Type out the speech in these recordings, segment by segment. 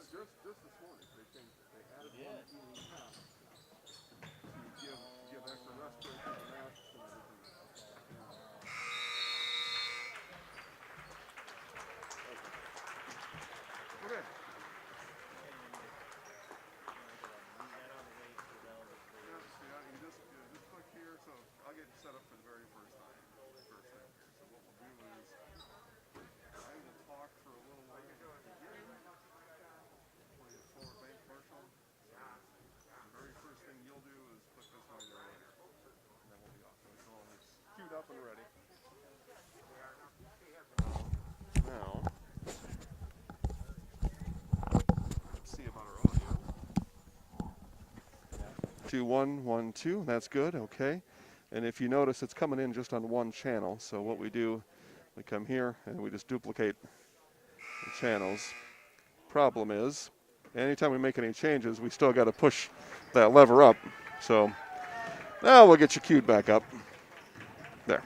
Just this morning, they changed it. They added one eating pass to give extra respirators and masks and everything. Okay. Yeah, you just click here. So I'll get set up for the very first time. First thing here. So what we'll do is I will talk for a little while. Play a forward bank commercial. So the very first thing you'll do is click this right there, and then we'll be off. So it's queued up and ready. Now, let's see about our audio. 2 1 1 2. That's good. Okay. And if you notice, it's coming in just on one channel. So what we do, we come here and we just duplicate the channels. Problem is, anytime we make any changes, we still got to push that lever up. So now we'll get you queued back up. There.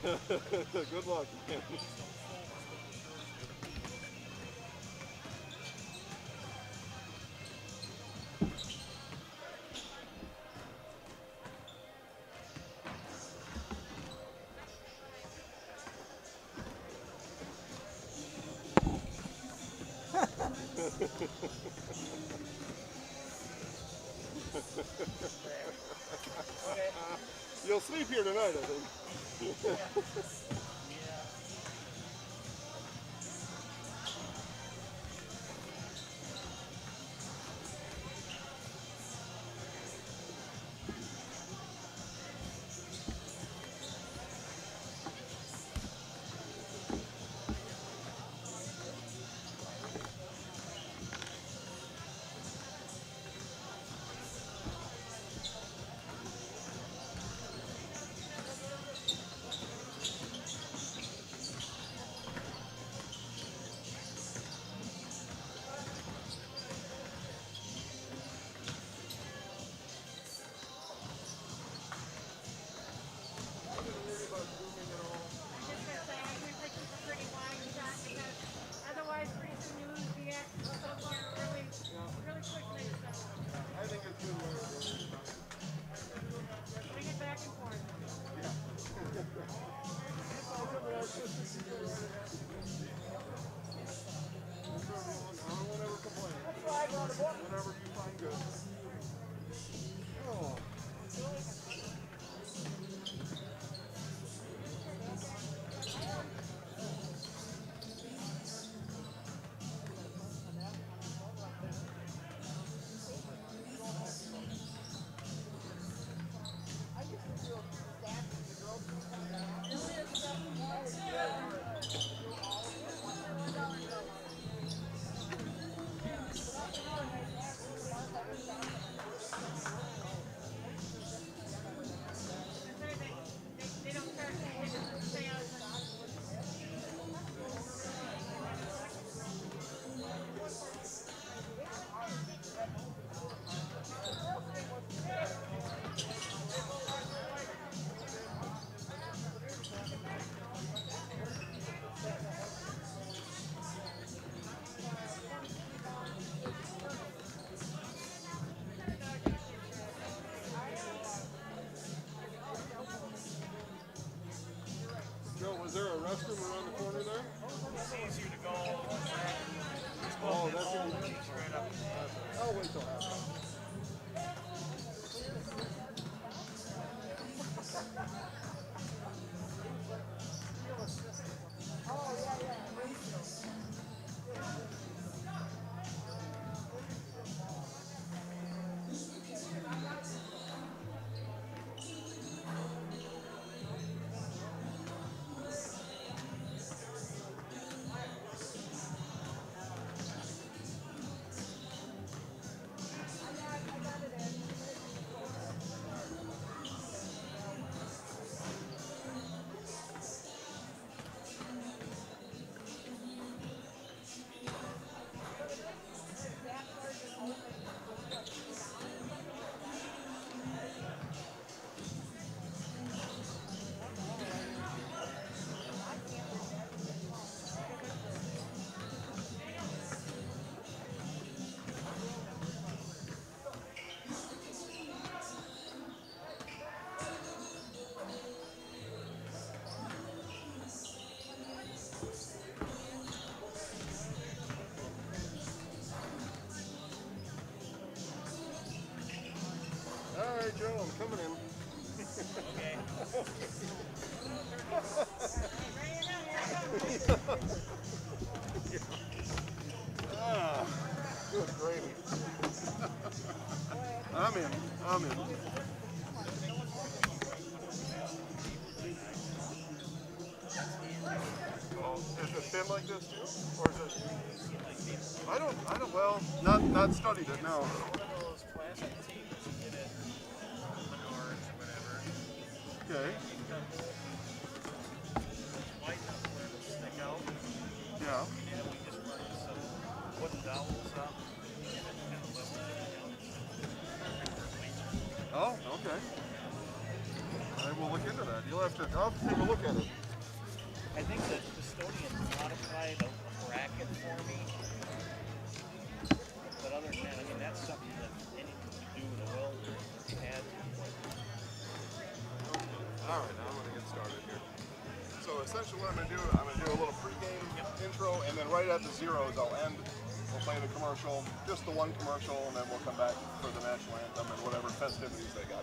Good luck. You'll sleep here tonight, I think. Whatever you find good. Oh. Is there a restroom around the corner there? It's easier to go. Oh, that's all straight up. I'll wait till after. All right, Joe, I'm coming in. Okay. Ah, good gravy. I'm in. Oh, is it thin like this too? Or is it? I don't, well, not studied it, no. One of those plastic tapes you get at Menards or whatever. Okay. White enough where it'll stick out. Yeah. And we just run some wooden dowels up and it kind of levels it out. Oh, okay. We'll look into that. I'll have to take a look at it. I think the custodian modified a bracket for me. But other than that, I mean, that's something that anything to do with a welder had. All right, now I'm going to get started here. So essentially what I'm going to do a little pregame intro, and then right at the zeros I'll end. We'll play the commercial, just the one commercial, and then we'll come back for the national anthem and whatever festivities they got.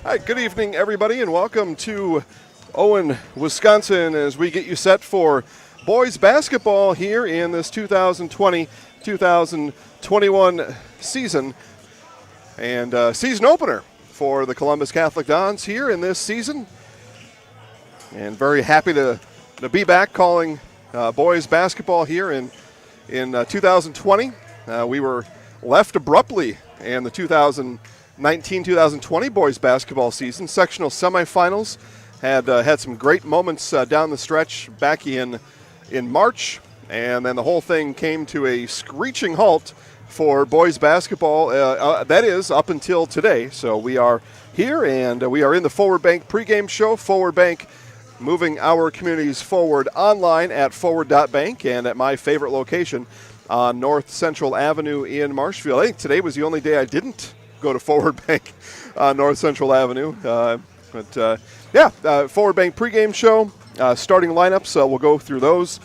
All right, good evening, everybody, and welcome to Owen, Wisconsin, as we get you set for boys basketball here in this 2020-2021 season, and season opener for the Columbus Catholic Dons here in this season. And very happy to be back calling boys basketball here in 2020. We were left abruptly in the 2019-2020 boys basketball season. Sectional semifinals had some great moments down the stretch back in March, and then the whole thing came to a screeching halt for boys basketball. That is up until today. So we are here, and we are in the Forward Bank pregame show. Forward Bank moving our communities forward online at forward.bank and at my favorite location on North Central Avenue in Marshfield. I think today was the only day I didn't go to Forward Bank on North Central Avenue. Forward Bank pregame show, starting lineups. We'll go through those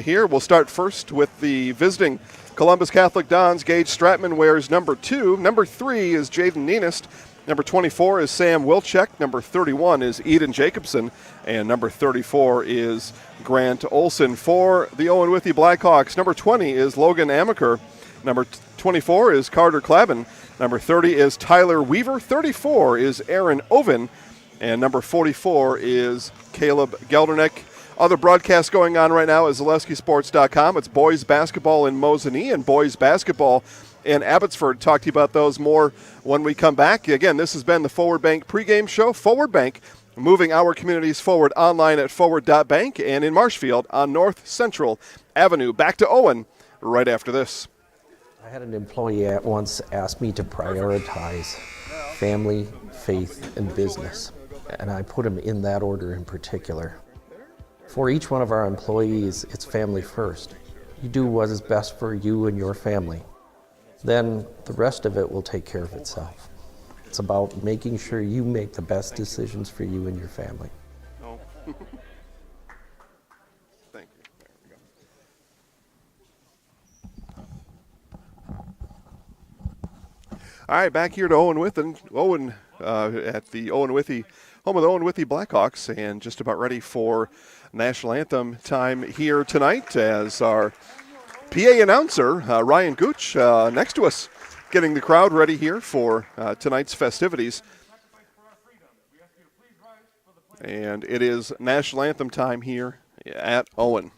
here. We'll start first with the visiting Columbus Catholic Dons. Gage Stratman wears number 2. Number 3 is Jaden Neenest. Number 24 is Sam Wilczek. Number 31 is Eden Jacobson. And number 34 is Grant Olson. For the Owen-Withee Blackhawks, number 20 is Logan Amaker. Number 24 is Carter Clavin. Number 30 is Tyler Weaver. 34 is Aaron Oven. And number 44 is Caleb Gelderneck. Other broadcasts going on right now is ZalewskiSports.com. It's boys basketball in Mosinee and boys basketball in Abbotsford. Talk to you about those more when we come back. Again, this has been the Forward Bank pregame show. Forward Bank, moving our communities forward online at forward.bank and in Marshfield on North Central Avenue. Back to Owen right after this. I had an employee at once ask me to prioritize family, faith, and business, and I put them in that order in particular. For each one of our employees, it's family first. You do what is best for you and your family. Then the rest of it will take care of itself. It's about making sure you make the best decisions for you and your family. Oh. Thank you. There we go. All right, back here to Owen at the Owen-Withee, home of the Owen-Withee Blackhawks, and just about ready for national anthem time here tonight as our PA announcer, Ryan Gooch, next to us, getting the crowd ready here for tonight's festivities. And it is national anthem time here at Owen.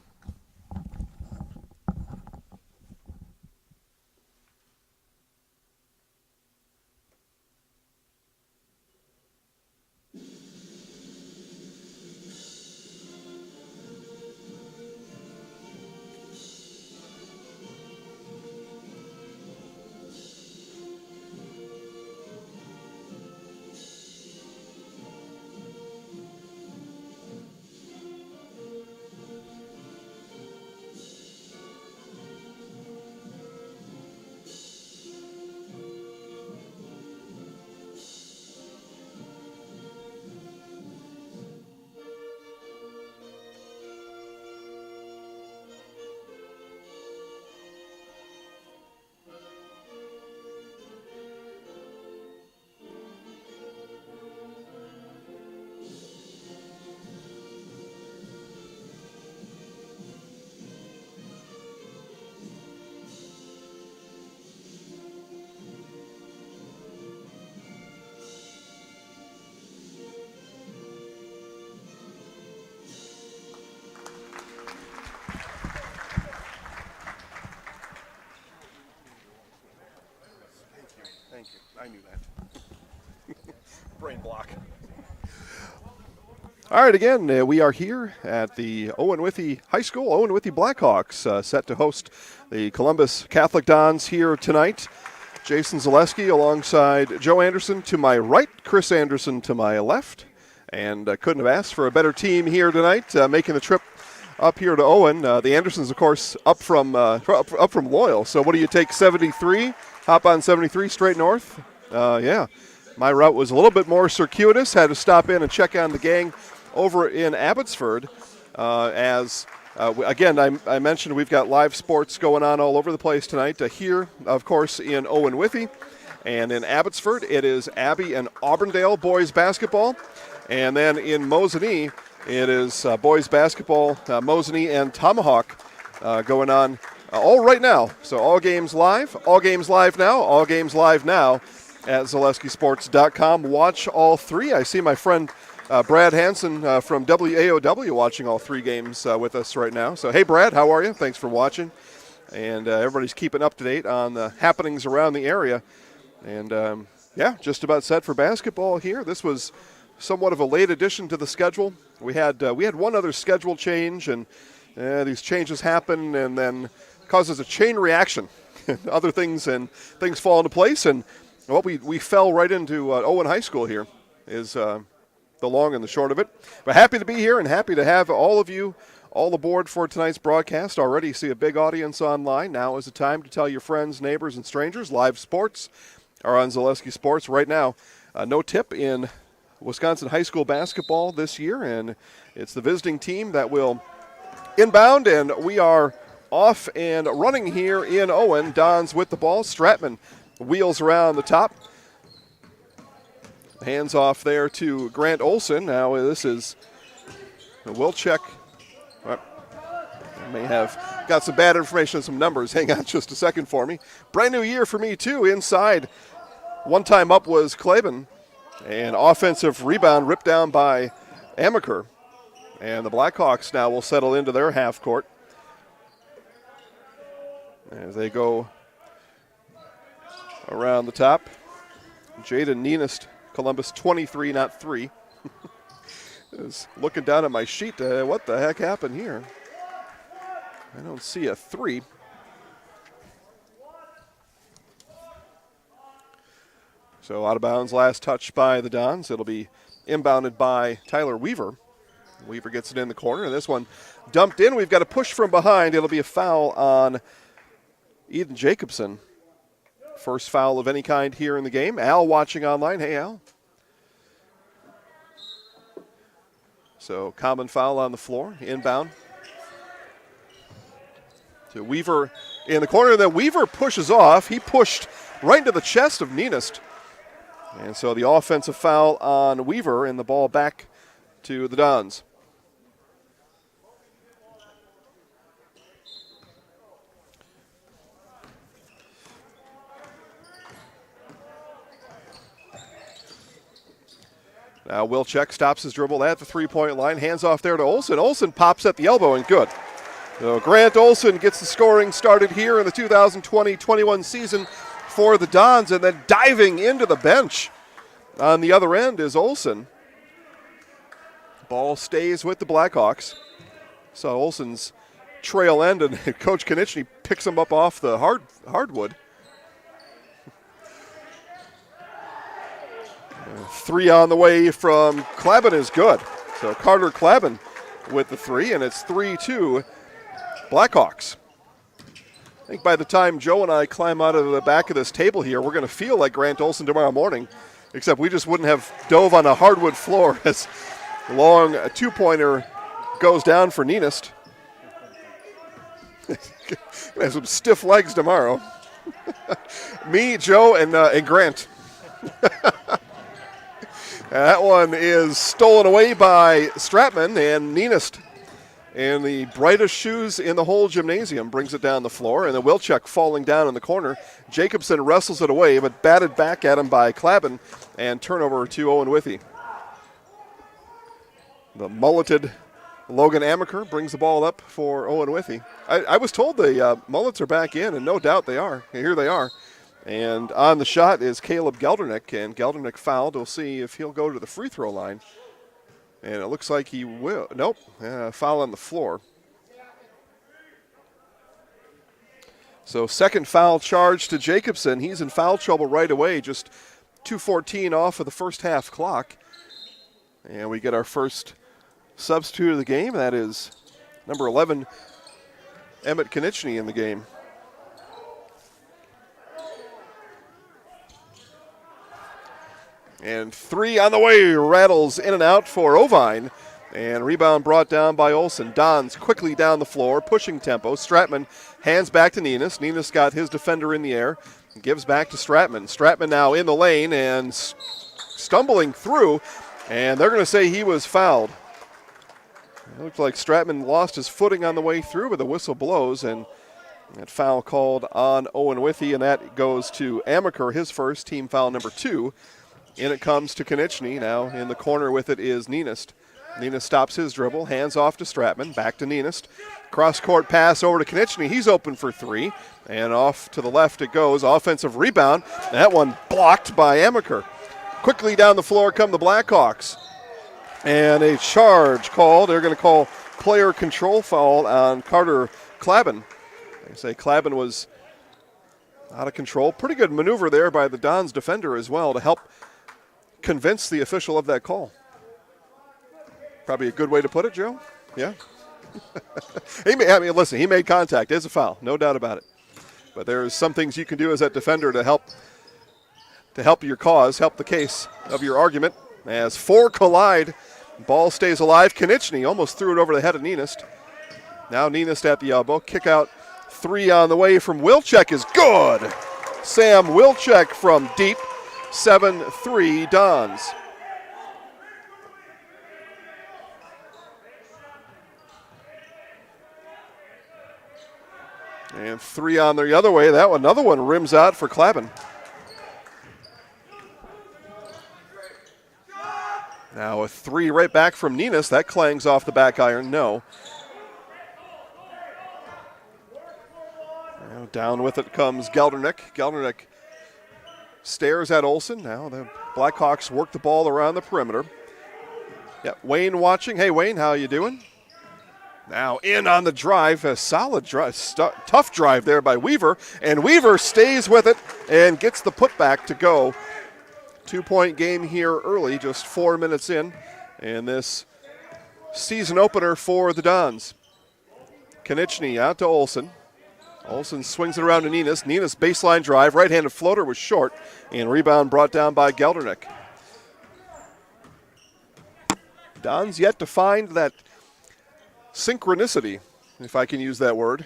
I knew that. Brain block. All right, again, we are here at the Owen-Withee High School. Owen-Withee Blackhawks set to host the Columbus Catholic Dons here tonight. Jason Zaleski alongside Joe Anderson to my right, Chris Anderson to my left. And couldn't have asked for a better team here tonight, making the trip up here to Owen. The Andersons, of course, up from Loyal. So what do you take, 73? Hop on 73 straight north? Yeah. My route was a little bit more circuitous. Had to stop in and check on the gang over in Abbotsford. Again, I mentioned we've got live sports going on all over the place tonight. Here, of course, in Owen-Withee. And in Abbotsford, it is Abbey and Auburndale boys basketball. And then in Mosinee, it is boys basketball, Mosinee and Tomahawk going on all right now. So all games live now at ZaleskiSports.com. Watch all three. I see my friend Brad Hansen from WIAA watching all three games with us right now. So, hey, Brad, how are you? Thanks for watching. And everybody's keeping up to date on the happenings around the area. And, yeah, just about set for basketball here. This was somewhat of a late addition to the schedule. We had one other schedule change, and these changes happen and then causes a chain reaction. Other things and things fall into place, and we fell right into Owen High School here is the long and the short of it. But happy to be here and happy to have all of you all aboard for tonight's broadcast. Already see a big audience online. Now is the time to tell your friends, neighbors, and strangers. Live sports are on Zaleski Sports right now. No tip in Wisconsin high school basketball this year, and it's the visiting team that will inbound, and we are off and running here in Owen. Dons with the ball. Stratman wheels around the top. Hands off there to Grant Olson. Now this is Wilczek. I may have got some bad information on some numbers. Hang on just a second for me. Brand new year for me too. Inside, one time up was Klaben. An offensive rebound ripped down by Amaker. And the Blackhawks now will settle into their half court as they go around the top. Jaden Nienist, Columbus 23, not 3. Is looking down at my sheet. What the heck happened here? I don't see a 3. So out of bounds, last touch by the Dons. It'll be inbounded by Tyler Weaver. Weaver gets it in the corner, and this one dumped in. We've got a push from behind. It'll be a foul on Eden Jacobson. First foul of any kind here in the game. Al watching online. Hey, Al. So common foul on the floor. Inbound to Weaver in the corner. Then Weaver pushes off. He pushed right into the chest of Nienist. And so the offensive foul on Weaver, and the ball back to the Dons. Now Wilczek stops his dribble at the three-point line. Hands off there to Olson. Olson pops at the elbow and good. So Grant Olson gets the scoring started here in the 2020-21 season for the Dons, and then diving into the bench on the other end is Olson. Ball stays with the Blackhawks. So Olson's trail end, and Coach Konieczny picks him up off the hardwood. 3 on the way from Klaben is good. So Carter Klaben with the 3, and it's 3-2 Blackhawks. I think by the time Joe and I climb out of the back of this table here, we're going to feel like Grant Olson tomorrow morning, except we just wouldn't have dove on a hardwood floor as the long two-pointer goes down for Nienist. Gonna have some stiff legs tomorrow. Me, Joe, and Grant. That one is stolen away by Stratman, and Nienist in the brightest shoes in the whole gymnasium brings it down the floor, and the Wilczek falling down in the corner. Jacobson wrestles it away, but batted back at him by Klaben, and turnover to Owen-Withee. The mulleted Logan Amaker brings the ball up for Owen-Withee. I was told the mullets are back in, and no doubt they are. Here they are. And on the shot is Caleb Geldernick, and Geldernick fouled. We'll see if he'll go to the free throw line. And it looks like he will. Nope, foul on the floor. So second foul charge to Jacobson. He's in foul trouble right away, just 2:14 off of the first half clock. And we get our first substitute of the game. That is number 11, Emmett Konieczny in the game. And three on the way, rattles in and out for Ovine. And rebound brought down by Olsen. Dons quickly down the floor, pushing tempo. Stratman hands back to Nenas. Nenas got his defender in the air. Gives back to Stratman. Stratman now in the lane and stumbling through. And they're going to say he was fouled. It looked like Stratman lost his footing on the way through, but the whistle blows. And that foul called on Owen-Withee, and that goes to Amaker, his first, team foul number 2. In it comes to Konieczny. Now in the corner with it is Nenist. Nenist stops his dribble, hands off to Stratman, back to Nenist. Cross-court pass over to Konieczny. He's open for three, and off to the left it goes. Offensive rebound. That one blocked by Amaker. Quickly down the floor come the Blackhawks. And a charge called. They're going to call player control foul on Carter Klaben. They say Klaben was out of control. Pretty good maneuver there by the Dons defender as well to help convince the official of that call. Probably a good way to put it, Joe. Yeah. Listen, he made contact. It's a foul, no doubt about it. But there's some things you can do as that defender to help your cause, help the case of your argument. As four collide, ball stays alive. Konieczny almost threw it over the head of Nenist. Now Nenist at the elbow. Kick out three on the way from Wilczek is good. Sam Wilczek from deep. 7-3 Dons. And three on the other way. That one, another one rims out for Klaben. Now a three right back from Nenas. That clangs off the back iron. No. Now down with it comes Geldernick. Geldernick stares at Olsen. Now the Blackhawks work the ball around the perimeter. Yeah, Wayne watching. Hey, Wayne, how you doing? Now in on the drive. A solid drive. Tough drive there by Weaver. And Weaver stays with it and gets the putback to go. 2-point game here early, just 4 minutes in. And this season opener for the Dons. Konieczny out to Olsen. Olsen swings it around to Nenas. Nenas baseline drive. Right-handed floater was short. And rebound brought down by Geldernick. Don's yet to find that synchronicity, if I can use that word.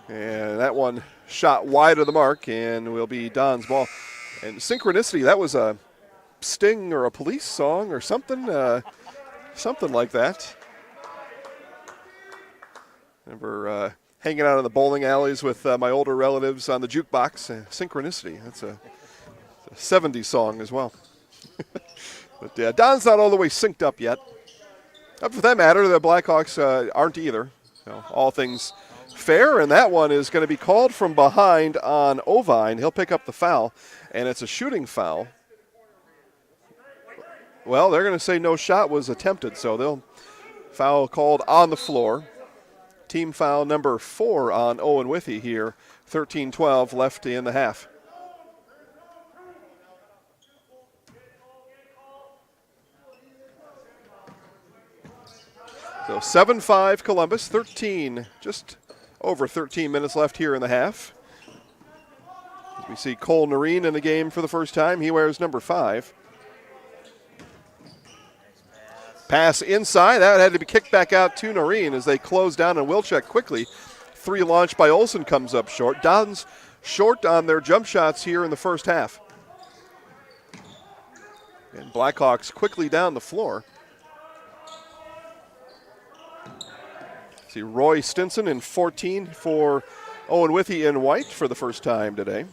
And that one shot wide of the mark and will be Don's ball. And synchronicity, that was a Sting or a Police song or something, something like that. Remember hanging out in the bowling alleys with my older relatives on the jukebox. Synchronicity, that's a 70s song as well. But Don's not all the way synced up yet. For that matter, the Blackhawks aren't either. So, all things fair, and that one is going to be called from behind on Ovine. He'll pick up the foul, and it's a shooting foul. Well, they're going to say no shot was attempted, so they'll foul called on the floor. Team foul number 4 on Owen-Withee here. 13-12 left in the half. So 7-5 Columbus, just over 13 minutes left here in the half. As we see Cole Noreen in the game for the first time. He wears number 5. Pass inside. That had to be kicked back out to Noreen as they close down on Wilczek quickly. 3 launched by Olsen comes up short. Dons short on their jump shots here in the first half. And Blackhawks quickly down the floor. See Roy Stinson in 14 for Owen-Withee in white for the first time today.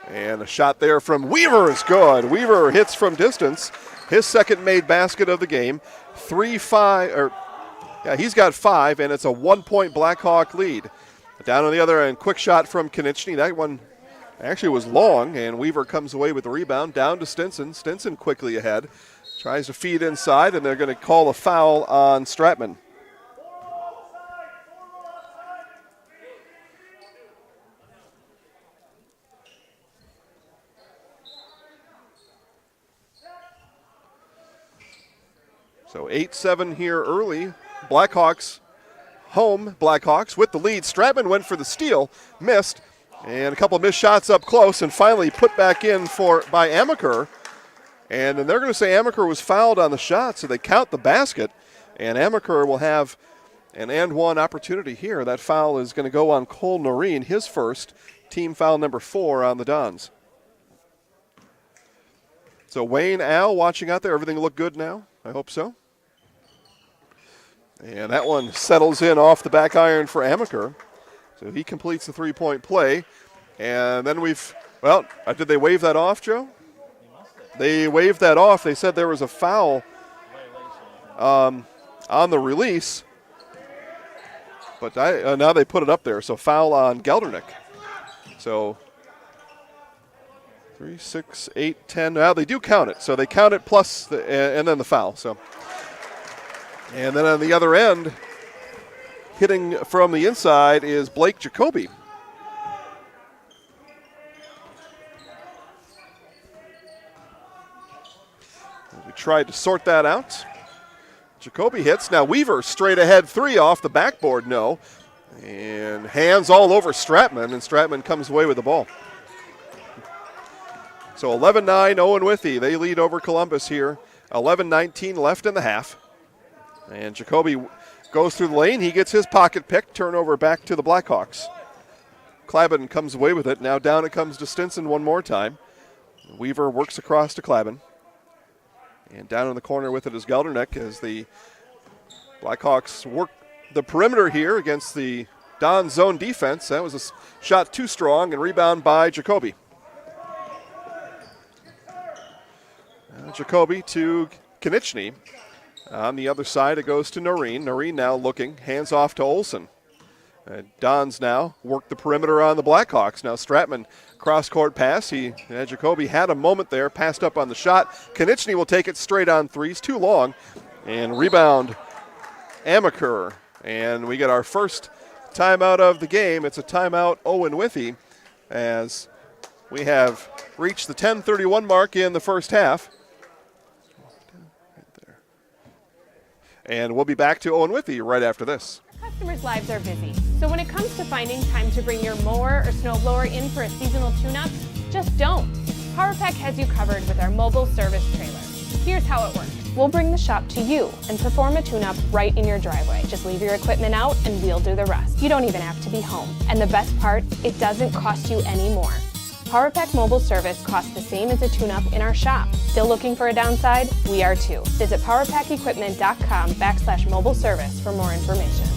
And a shot there from Weaver is good. Weaver hits from distance. His second made basket of the game. 3-5, he's got 5, and it's a 1-point Blackhawk lead. Down on the other end, quick shot from Konieczny. That one actually was long, and Weaver comes away with the rebound. Down to Stinson. Stinson quickly ahead. Tries to feed inside, and they're going to call a foul on Stratman. So 8-7 here early. Blackhawks home. Blackhawks with the lead. Stratman went for the steal, missed, and a couple of missed shots up close, and finally put back in by Amaker. And then they're going to say Amaker was fouled on the shot, so they count the basket, and Amaker will have an and one opportunity here. That foul is going to go on Cole Noreen, his first, team foul number 4 on the Dons. So Wayne, Al, watching out there. Everything look good now? I hope so. And that one settles in off the back iron for Amaker. So he completes the three-point play. And then did they wave that off, Joe? They waved that off. They said there was a foul on the release. But now they put it up there. So foul on Geldernick. So 3, 6, 8, 10. Now they do count it. So they count it plus and then the foul. So, and then on the other end, hitting from the inside is Blake Jacoby. We tried to sort that out. Jacoby hits. Now Weaver straight ahead 3 off the backboard, no. And hands all over Stratman, and Stratman comes away with the ball. So 11-9, Owen-Withee. They lead over Columbus here. 11-19 left in the half. And Jacoby goes through the lane. He gets his pocket pick. Turnover back to the Blackhawks. Klaben comes away with it. Now down it comes to Stinson one more time. Weaver works across to Klaben. And down in the corner with it is Geldernick as the Blackhawks work the perimeter here against the Don zone defense. That was a shot too strong, and rebound by Jacoby. Jacoby to Konieczny. On the other side, it goes to Noreen. Noreen now looking, hands off to Olsen. Don's now work the perimeter on the Blackhawks. Now Stratman cross-court pass. Jacoby had a moment there, passed up on the shot. Konieczny will take it straight on threes, too long. And rebound Amaker. And we get our first timeout of the game. It's a timeout Owen-Withee as we have reached the 10:31 mark in the first half. And we'll be back to Owen-Withee right after this. Customers' lives are busy, so when it comes to finding time to bring your mower or snowblower in for a seasonal tune-up, just don't. PowerPack has you covered with our mobile service trailer. Here's how it works. We'll bring the shop to you and perform a tune-up right in your driveway. Just leave your equipment out and we'll do the rest. You don't even have to be home. And the best part, it doesn't cost you any more. PowerPack mobile service costs the same as a tune-up in our shop. Still looking for a downside? We are too. Visit powerpackequipment.com/mobile service for more information.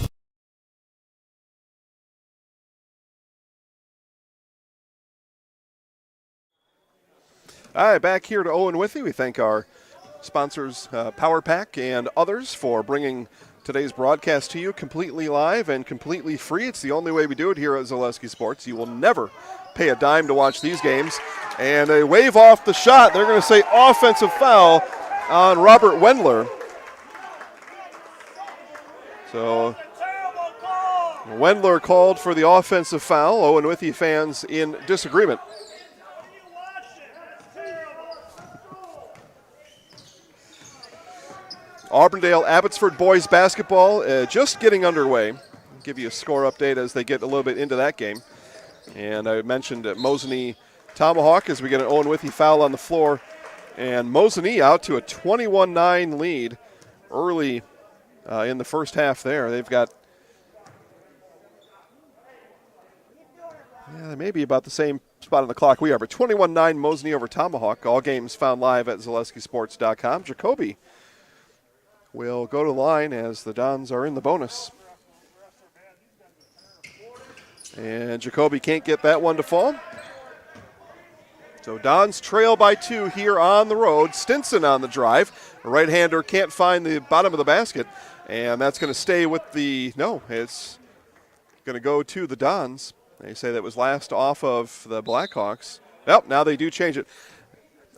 All right, back here to Owen-Withee. We thank our sponsors, PowerPack and others, for bringing today's broadcast to you completely live and completely free. It's the only way we do it here at Zaleski Sports. You will never pay a dime to watch these games. And they wave off the shot. They're going to say offensive foul on Robert Wendler. So Wendler called for the offensive foul. Owen-Withee fans in disagreement. Auburndale Abbotsford boys basketball just getting underway. I'll give you a score update as they get a little bit into that game. And I mentioned Mosinee Tomahawk as we get an Owen-Withee foul on the floor. And Mosinee out to a 21-9 lead early in the first half there. They've got, they may be about the same spot on the clock we are, but 21-9 Mosinee over Tomahawk. All games found live at ZaleskiSports.com. Jacoby will go to the line as the Dons are in the bonus. And Jacoby can't get that one to fall. So Dons trail by 2 here on the road. Stinson on the drive. The right-hander can't find the bottom of the basket. And that's going to stay with it's going to go to the Dons. They say that was last off of the Blackhawks. Well, now they do change it.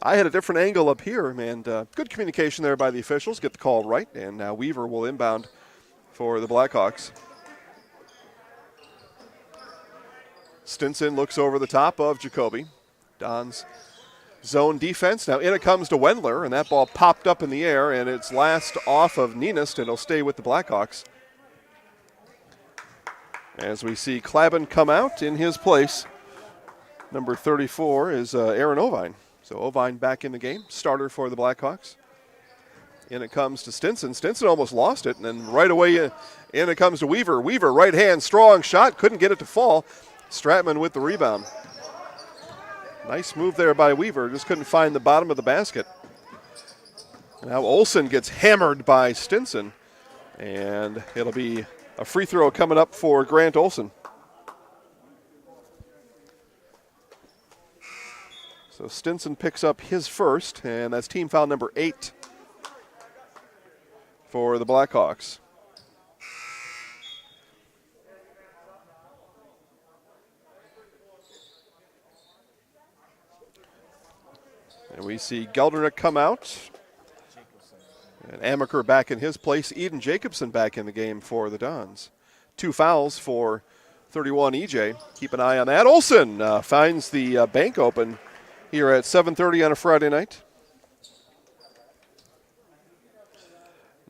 I had a different angle up here, and good communication there by the officials. Get the call right, and now Weaver will inbound for the Blackhawks. Stinson looks over the top of Jacoby. Dons zone defense. Now in it comes to Wendler, and that ball popped up in the air, and it's last off of Ninist, and it'll stay with the Blackhawks. As we see Klaben come out in his place. Number 34 is Aaron Ovine. So Ovine back in the game, starter for the Blackhawks. In it comes to Stinson. Stinson almost lost it, and then right away in it comes to Weaver. Weaver, right hand, strong shot, couldn't get it to fall. Stratman with the rebound. Nice move there by Weaver, just couldn't find the bottom of the basket. Now Olsen gets hammered by Stinson, and it'll be a free throw coming up for Grant Olsen. So Stinson picks up his first, and that's team foul number 8 for the Blackhawks. And we see Geldernick come out. And Amaker back in his place. Eden Jacobson back in the game for the Dons. 2 fouls for 31 EJ. Keep an eye on that. Olsen finds the bank open here at 7:30 on a Friday night.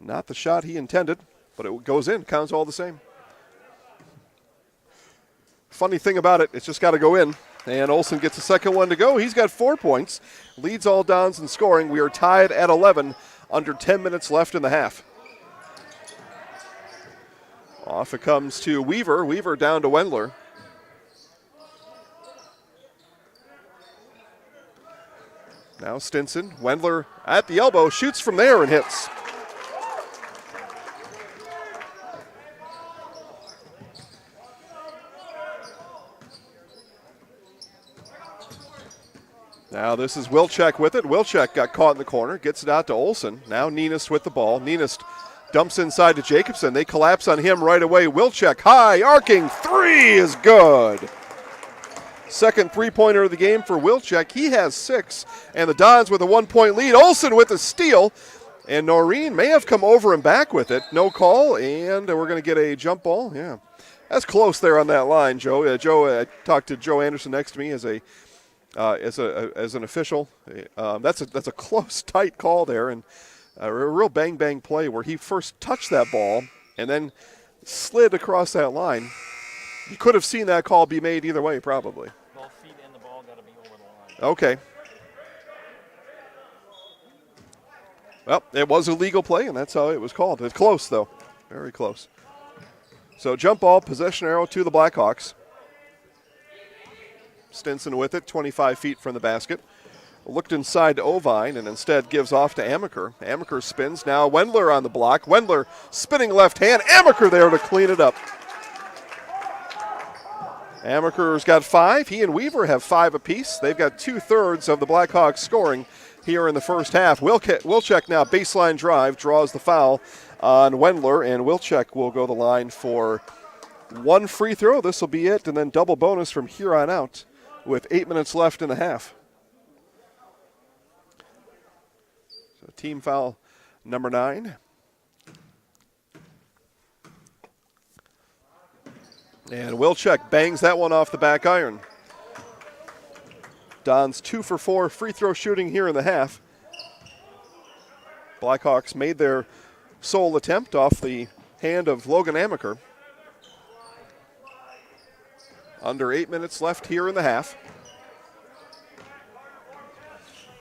Not the shot he intended, but it goes in. Counts all the same. Funny thing about it, it's just got to go in. And Olsen gets the second one to go. He's got 4 points. Leads all Dons in scoring. We are tied at 11, under 10 minutes left in the half. Off it comes to Weaver. Weaver down to Wendler. Now Stinson. Wendler at the elbow. Shoots from there and hits. Now this is Wilczek with it. Wilczek got caught in the corner, gets it out to Olsen. Now Ninist with the ball. Ninist dumps inside to Jacobson. They collapse on him right away. Wilczek, high, arcing, 3 is good. Second three-pointer of the game for Wilczek. He has 6, and the Dons with a 1-point lead. Olsen with the steal, and Noreen may have come over and back with it. No call, and we're going to get a jump ball. Yeah, that's close there on that line, Joe. I talked to Joe Anderson next to me as an official. That's a close, tight call there, and a real bang play where he first touched that ball and then slid across that line. You could have seen that call be made either way, probably. Both feet and the ball got to be over the line. Okay. Well, it was a legal play, and that's how it was called. It's close, though. Very close. So jump ball, possession arrow to the Blackhawks. Stinson with it, 25 feet from the basket. Looked inside to Ovine and instead gives off to Amaker. Amaker spins. Now Wendler on the block. Wendler spinning left hand. Amaker there to clean it up. Amaker's got 5. He and Weaver have 5 apiece. They've got 2/3 of the Blackhawks scoring here in the first half. Wilczek now baseline drive, draws the foul on Wendler, and Wilczek will go the line for 1 free throw. This will be it, and then double bonus from here on out with 8 minutes left in the half. So team foul number 9. And Wilczek bangs that one off the back iron. Don's 2 for 4 free throw shooting here in the half. Blackhawks made their sole attempt off the hand of Logan Amaker. Under 8 minutes left here in the half.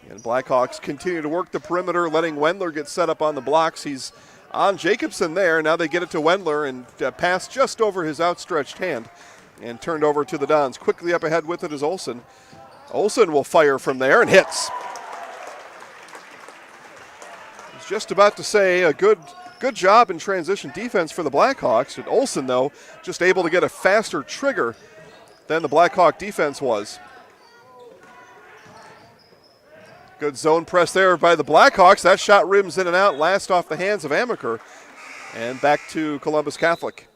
And Blackhawks continue to work the perimeter, letting Wendler get set up on the blocks. He's on Jacobson there. Now they get it to Wendler and pass just over his outstretched hand and turned over to the Dons. Quickly up ahead with it is Olsen. Olsen will fire from there and hits. I was just about to say a good job in transition defense for the Blackhawks. And Olsen, though, just able to get a faster trigger than the Blackhawk defense was. Good zone press there by the Blackhawks. That shot rims in and out, last off the hands of Amaker. And back to Columbus Catholic.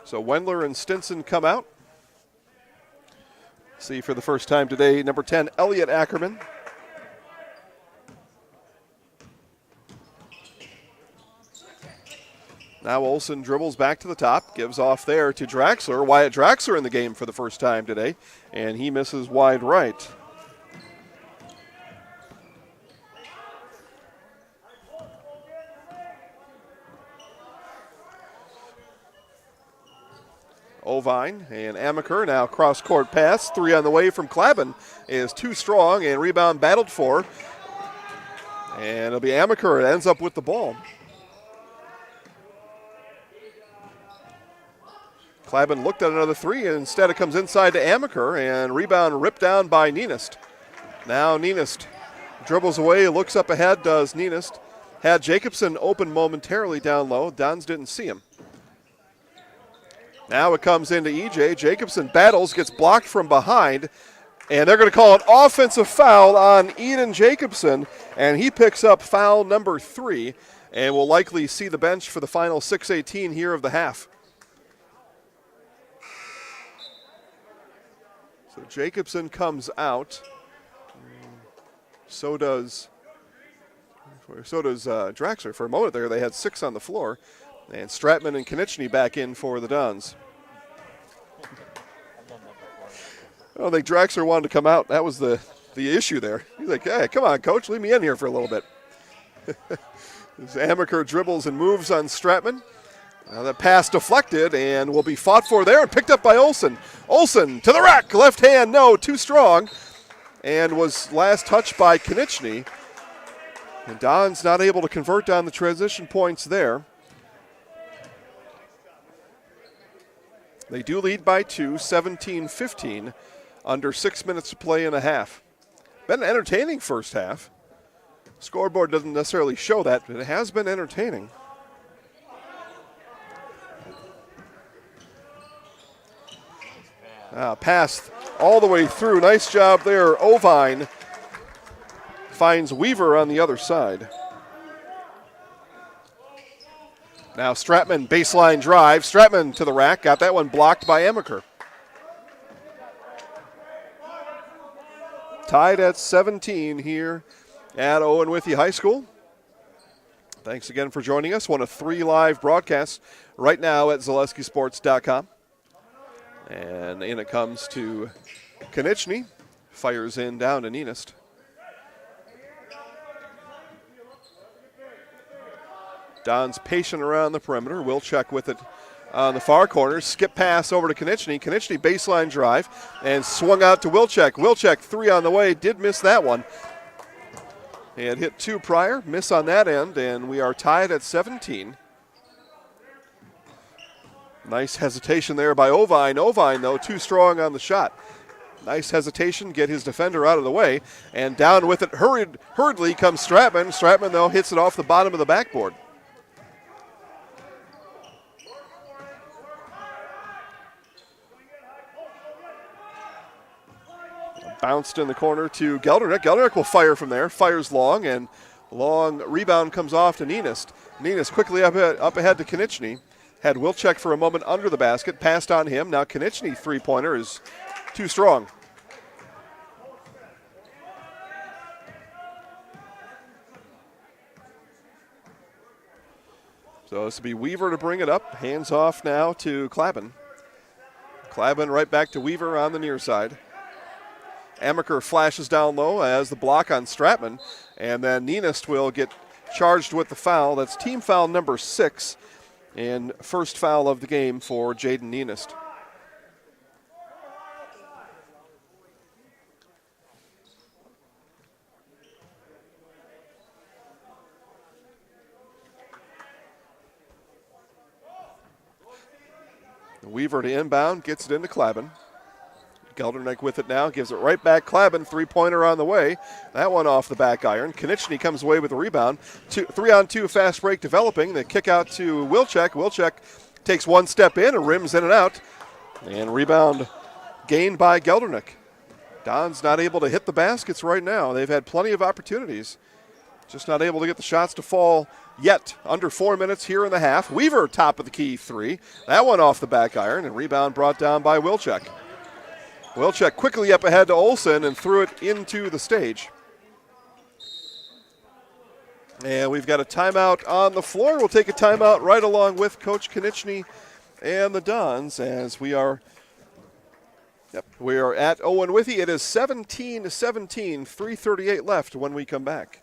So Wendler and Stinson come out. See for the first time today, number 10, Elliot Ackerman. Now Olsen dribbles back to the top, gives off there to Draxler. Wyatt Draxler in the game for the first time today, and he misses wide right. Ovine and Amaker now cross-court pass. 3 on the way from Klaben is too strong, and rebound battled for. And it'll be Amaker that ends up with the ball. Klaben looked at another 3, and instead it comes inside to Amaker, and rebound ripped down by Nienist. Now Nienist dribbles away, looks up ahead, does Nienist. Had Jacobson open momentarily down low. Dons didn't see him. Now it comes into EJ. Jacobson battles, gets blocked from behind, and they're going to call an offensive foul on Eden Jacobson, and he picks up foul number 3, and will likely see the bench for the final 6:18 here of the half. So Jacobson comes out. So does Draxler. For a moment there, they had 6 on the floor. And Stratman and Konieczny back in for the Dons. I don't think Draxler wanted to come out. That was the issue there. He's like, hey, come on, coach, leave me in here for a little bit. As Amaker dribbles and moves on Stratman. Now that pass deflected and will be fought for there and picked up by Olsen. Olsen to the rack, left hand, no, too strong. And was last touched by Konieczny. And Don's not able to convert on the transition points there. They do lead by 2, 17-15, under 6 minutes to play in a half. Been an entertaining first half. Scoreboard doesn't necessarily show that, but it has been entertaining. Pass all the way through. Nice job there. Ovine finds Weaver on the other side. Now Stratman, baseline drive. Stratman to the rack. Got that one blocked by Amaker. Tied at 17 here at Owen-Withee High School. Thanks again for joining us. One of 3 live broadcasts right now at ZaleskiSports.com. And in it comes to Konieczny. Fires in down to Nienist. Don's patient around the perimeter. Wilczek with it on the far corner. Skip pass over to Konieczny. Konieczny baseline drive and swung out to Wilczek. Wilczek 3 on the way. Did miss that one. He had hit 2 prior. Miss on that end, and we are tied at 17. Nice hesitation there by Ovine. Ovine, though, too strong on the shot. Nice hesitation, get his defender out of the way. And down with it hurriedly comes Stratman. Stratman, though, hits it off the bottom of the backboard. Bounced in the corner to Geldernick. Geldernick will fire from there. Fires long, and long rebound comes off to Nienist. Nienist quickly up ahead to Konieczny. Had Wilczek for a moment under the basket. Passed on him. Now Konieczny three-pointer is too strong. So this will be Weaver to bring it up. Hands off now to Klaben. Klaben right back to Weaver on the near side. Amaker flashes down low as the block on Stratman. And then Nienist will get charged with the foul. That's team foul number 6. And first foul of the game for Jaden Nienist. Weaver to inbound, gets it into Klaben. Geldernick with it now, gives it right back. Klaben, three-pointer on the way. That one off the back iron. Konieczny comes away with the rebound. 3-on-2 fast break developing. The kick out to Wilczek. Wilczek takes one step in and rims in and out. And rebound gained by Geldernick. Don's not able to hit the baskets right now. They've had plenty of opportunities. Just not able to get the shots to fall yet. Under 4 minutes here in the half. Weaver, top of the key, 3. That one off the back iron, and rebound brought down by Wilczek. Wilczek quickly up ahead to Olsen and threw it into the stage. And we've got a timeout on the floor. We'll take a timeout right along with Coach Konieczny and the Dons as we are at Owen-Withee. It is 17-17, 3:38 left when we come back.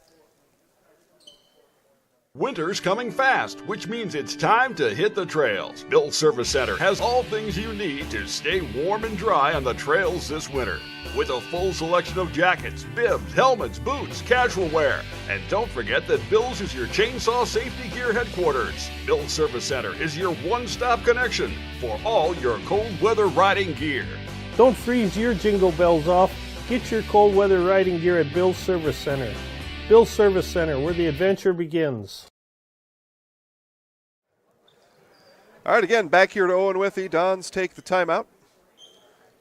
Winter's coming fast, which means it's time to hit the trails. Bill's Service Center has all things you need to stay warm and dry on the trails this winter. With a full selection of jackets, bibs, helmets, boots, casual wear. And don't forget that Bill's is your chainsaw safety gear headquarters. Bill's Service Center is your one-stop connection for all your cold weather riding gear. Don't freeze your jingle bells off. Get your cold weather riding gear at Bill's Service Center. Bill's Service Center, where the adventure begins. All right, again, back here to Owen-Withee. Dons take the timeout.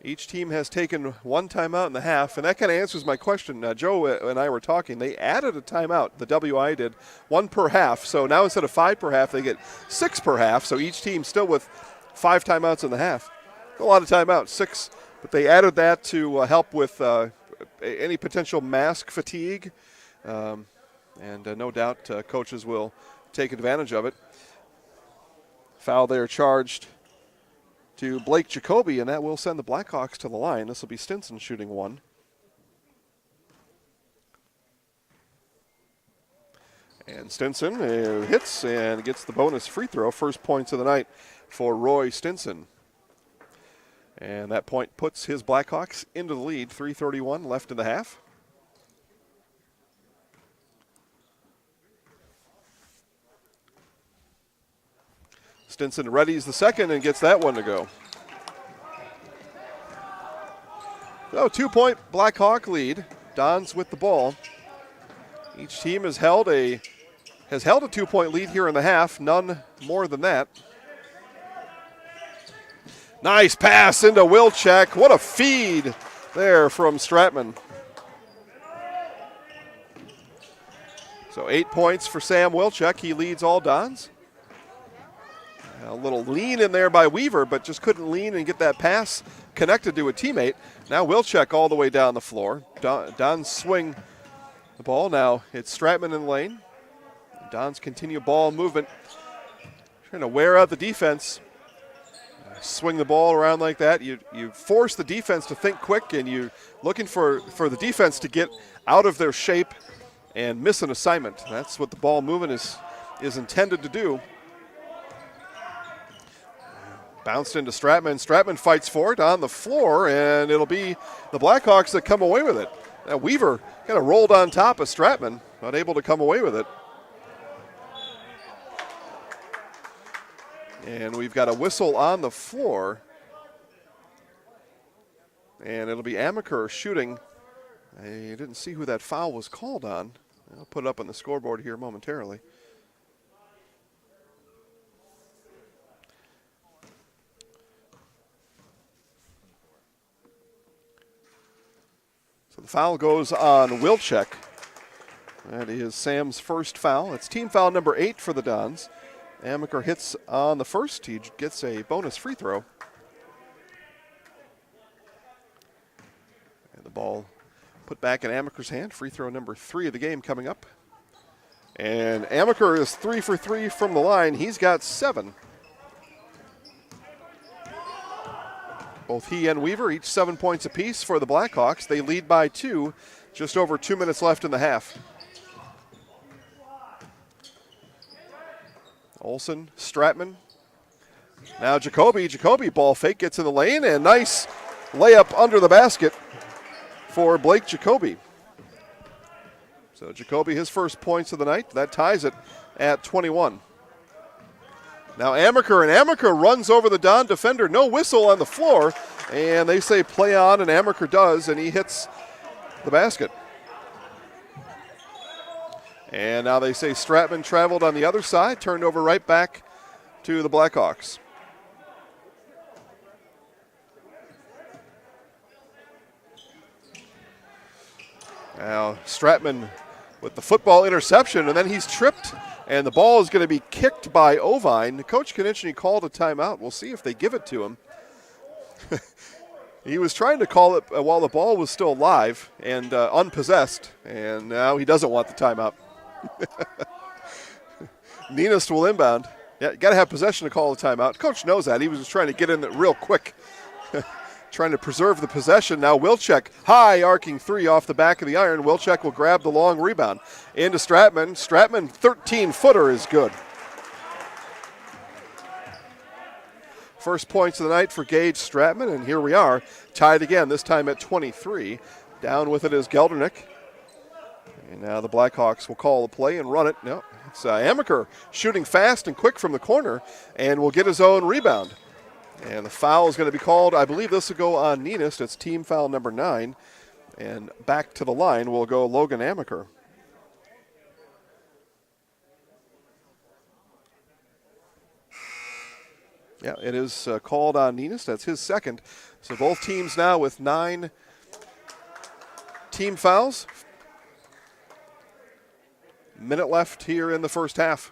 Each team has taken one timeout in the half, and that kind of answers my question. Joe and I were talking. They added a timeout, the WIAA did, one per half. So now instead of 5 per half, they get 6 per half. So each team still with 5 timeouts in the half. A lot of timeouts, 6. But they added that to help with any potential mask fatigue. And no doubt coaches will take advantage of it. Foul there charged to Blake Jacoby, and that will send the Blackhawks to the line. This will be Stinson shooting one. And Stinson hits and gets the bonus free throw. First points of the night for Roy Stinson. And that point puts his Blackhawks into the lead. 3:31 left in the half. Stinson readies the second and gets that one to go. So 2-point Blackhawk lead. Dons with the ball. Each team has held a 2-point lead here in the half, none more than that. Nice pass into Wilczek. What a feed there from Stratman. So 8 points for Sam Wilczek. He leads all Dons. A little lean in there by Weaver, but just couldn't lean and get that pass connected to a teammate. Now Wilczek all the way down the floor. Dons swing the ball. Now it's Stratman in the lane. Dons continue ball movement. Trying to wear out the defense. Swing the ball around like that. You force the defense to think quick, and you're looking for the defense to get out of their shape and miss an assignment. That's what the ball movement is intended to do. Bounced into Stratman. Stratman fights for it on the floor, and it'll be the Blackhawks that come away with it. Now Weaver kind of rolled on top of Stratman, not able to come away with it. And we've got a whistle on the floor. And it'll be Amaker shooting. I didn't see who that foul was called on. I'll put it up on the scoreboard here momentarily. So the foul goes on Wilczek. That is Sam's first foul. It's team foul number 8 for the Dons. Amaker hits on the first. He gets a bonus free throw. And the ball put back in Amaker's hand. Free throw number 3 of the game coming up. And Amaker is 3 for 3 from the line. He's got 7. Both he and Weaver, each 7 points apiece for the Blackhawks. They lead by 2, just over 2 minutes left in the half. Olsen, Stratman. Now Jacoby. Jacoby ball fake, gets in the lane, and nice layup under the basket for Blake Jacoby. So Jacoby, his first points of the night. That ties it at 21. Now Amaker, and Amaker runs over the Don defender. No whistle on the floor, and they say play on, and Amaker does, and he hits the basket. And now they say Stratman traveled on the other side, turned over right back to the Blackhawks. Now Stratman with the football interception, and then he's tripped, and the ball is going to be kicked by Ovine. Coach Konieczny called a timeout. We'll see if they give it to him. He was trying to call it while the ball was still live and unpossessed, and now he doesn't want the timeout. Ninist will inbound. Yeah, got to have possession to call the timeout. Coach knows that. He was just trying to get in it real quick. Trying to preserve the possession. Now Wilczek, high arcing three off the back of the iron. Wilczek will grab the long rebound. Into Stratman. Stratman, 13-footer is good. First points of the night for Gage Stratman, and here we are, tied again, this time at 23. Down with it is Geldernick. And now the Blackhawks will call the play and run it. No, it's Amaker shooting fast and quick from the corner and will get his own rebound. And the foul is going to be called. I believe this will go on Ninist. It's team foul number 9. And back to the line will go Logan Amaker. Yeah, it is called on Ninist. That's his second. So both teams now with 9 team fouls. Minute left here in the first half.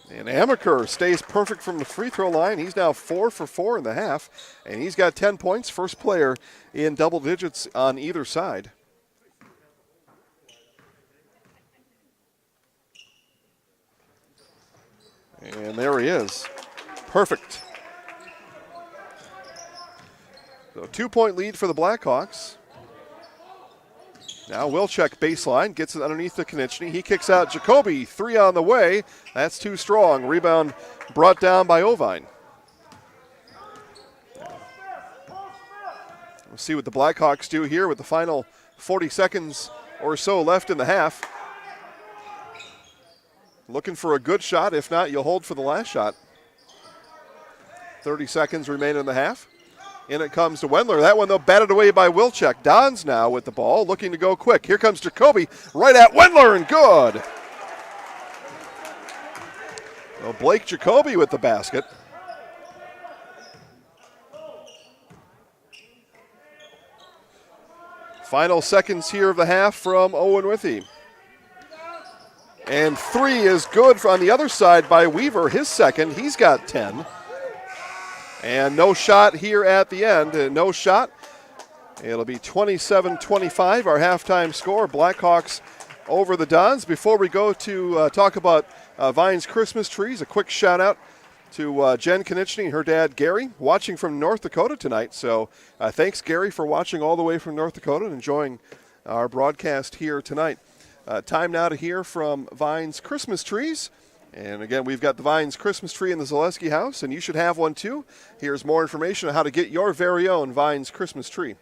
And Amaker stays perfect from the free throw line. He's now 4 for 4 in the half, and he's got 10 points. First player in double digits on either side. And there he is. Perfect. So 2-point lead for the Blackhawks. Now Wilczek baseline, gets it underneath the Konechny. He kicks out Jacoby, 3 on the way. That's too strong. Rebound brought down by Ovine. We'll see what the Blackhawks do here with the final 40 seconds or so left in the half. Looking for a good shot. If not, you'll hold for the last shot. 30 seconds remain in the half. In it comes to Wendler. That one, though, batted away by Wilczek. Dons now with the ball, looking to go quick. Here comes Jacoby, right at Wendler, and good. Well, Blake Jacoby with the basket. Final seconds here of the half from Owen-Withee. And 3 is good on the other side by Weaver, his second. He's got 10. And no shot here at the end. No shot. It'll be 27-25, our halftime score. Blackhawks over the Dons. Before we go to talk about Vine's Christmas trees, a quick shout out to Jen Konechny and her dad Gary, watching from North Dakota tonight. So thanks, Gary, for watching all the way from North Dakota and enjoying our broadcast here tonight. Time now to hear from Vine's Christmas trees. And again, we've got the Vine's Christmas tree in the Zaleski house, and you should have one too. Here's more information on how to get your very own Vine's Christmas tree.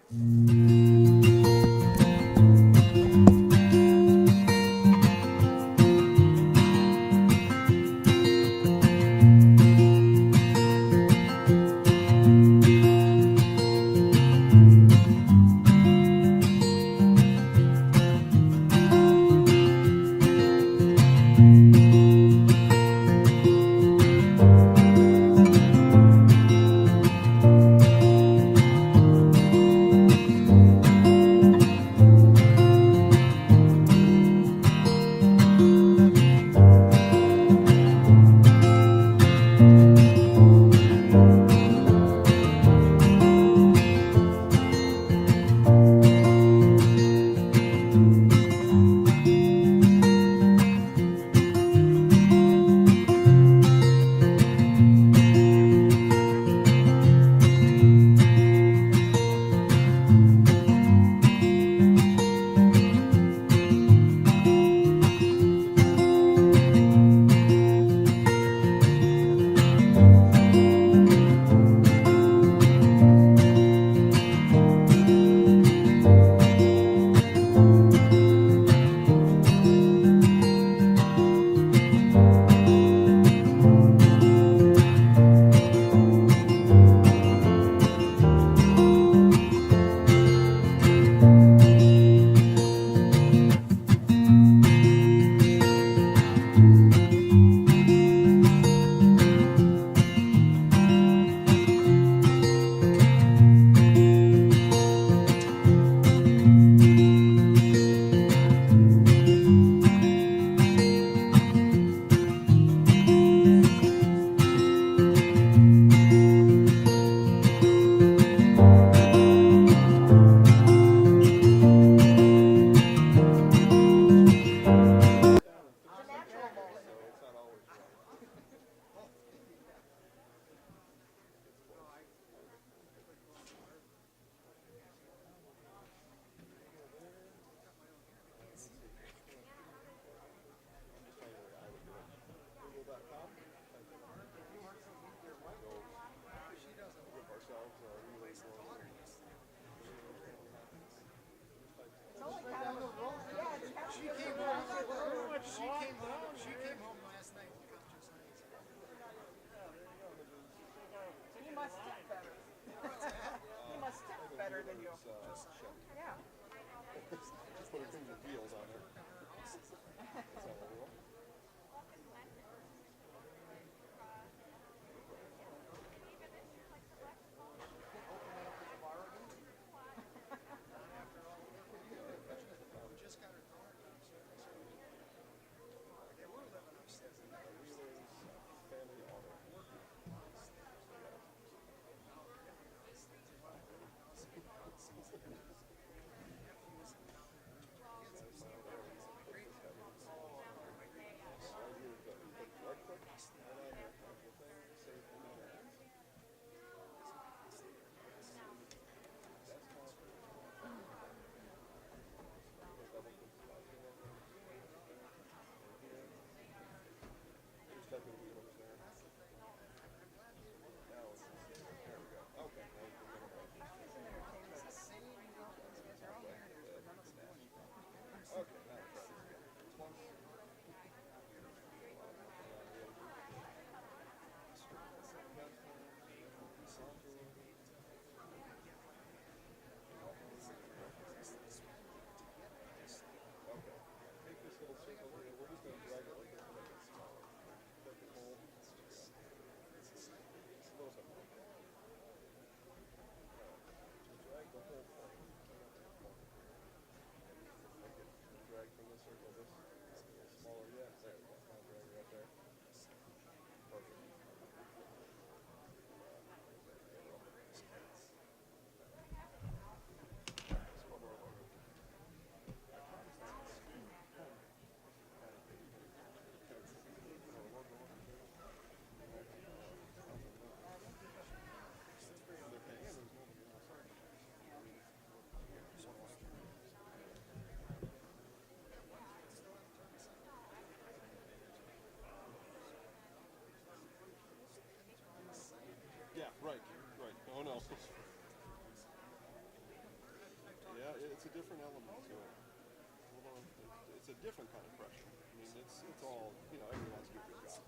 different kind of pressure. I mean, it's all, everyone wants to do a good job.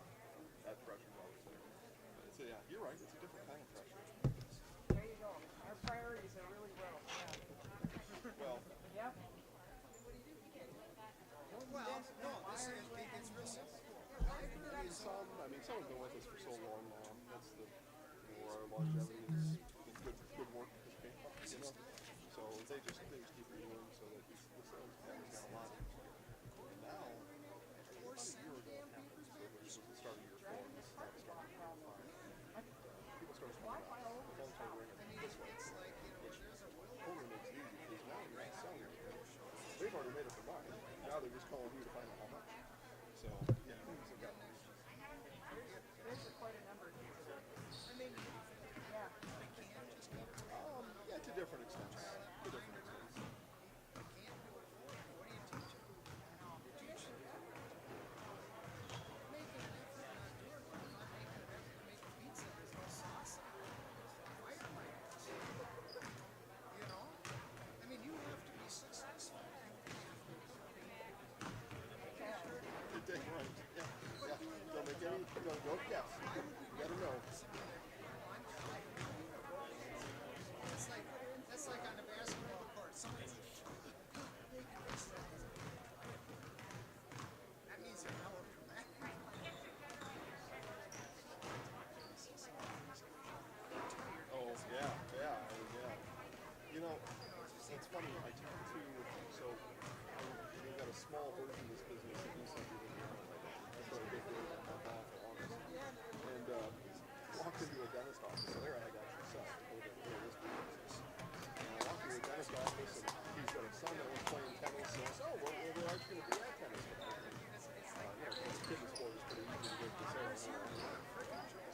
That pressure's always there. But it's, yeah, you're right. It's a different kind of pressure. There you go. Our priorities are really well. Well, Yep. Well, no, it's real simple. Some have been with us for so long now. That's where our longevity is good work has paid off, So they just keep renewing so that this family's got a lot of And now, about a year ago it happened. So this was the start of year 4, and this is now the start of year 5. People start coming out. The phone started ringing this way. Which totally makes it easy because now you're not selling anything. They've already made up their mind. Now they're just calling you to find out how much. So, yeah, things have gotten easier. There's quite a number. I mean, yeah. Yeah, to different extents. To different extents. That's like on the basketball court. That means they're melodramatic. Oh, yeah. It's funny. I talked to, we've got a small version of this business that we something in the That's what I did there on my off for August. And walked into a dentist office. So there I got your son. This business. And I walked into a dentist office, and he's got a son that was playing tennis. So I said, where aren't you going to be at tennis? Because kidney sport is pretty easy to get to say. I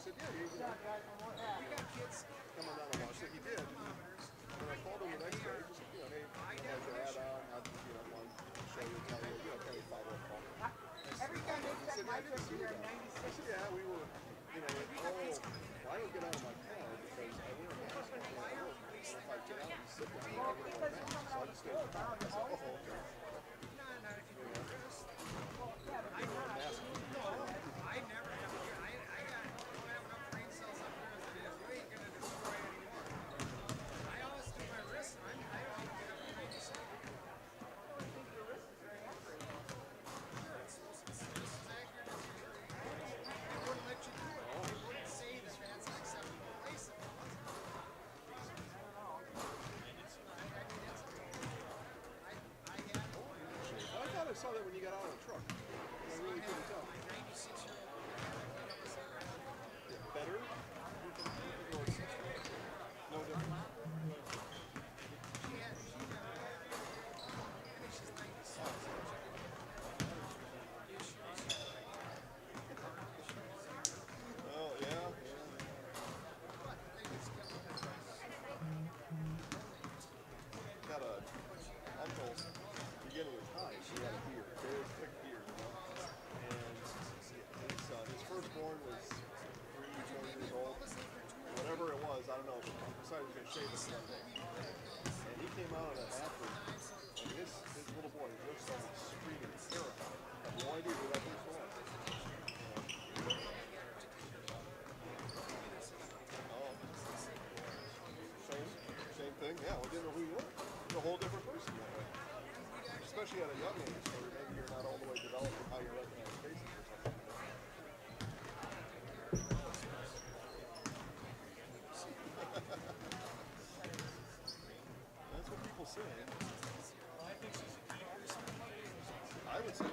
said, yeah, you got kids coming down a while. So he did. When I called him the next day, just, hey, how's your ad on? How'd you, want to show you, tell you, kind of follow up call. Every time they check my trip, you're at 96. I said, yeah, we were, I don't get out of my car because I wear a mask when I work. If I get out and sit down, I don't wear a mask. So I just stay in the car. I said, okay. I wear a mask. I never have. I don't have enough brain cells up there as it is. You ain't gonna destroy it anymore. I always do my wrist. I don't even get up to 96. I saw that when you got out of the truck. I really couldn't tell. Better? No different. Oh, yeah. Got a uncle beginning with high, so he had a beard, very thick beard, and his firstborn was 3, 4 years old, whatever it was, I don't know, but he decided he was going to shave it one day, and he came out of that bathroom, and his little boy just started screaming, terrified, I have no idea who that person was. Same thing, yeah, we didn't know who you were. You're a whole different person that way. Especially at a young age, where maybe you're not all the way developed with how you recognize faces or something. That's what people say. I would say. I would say.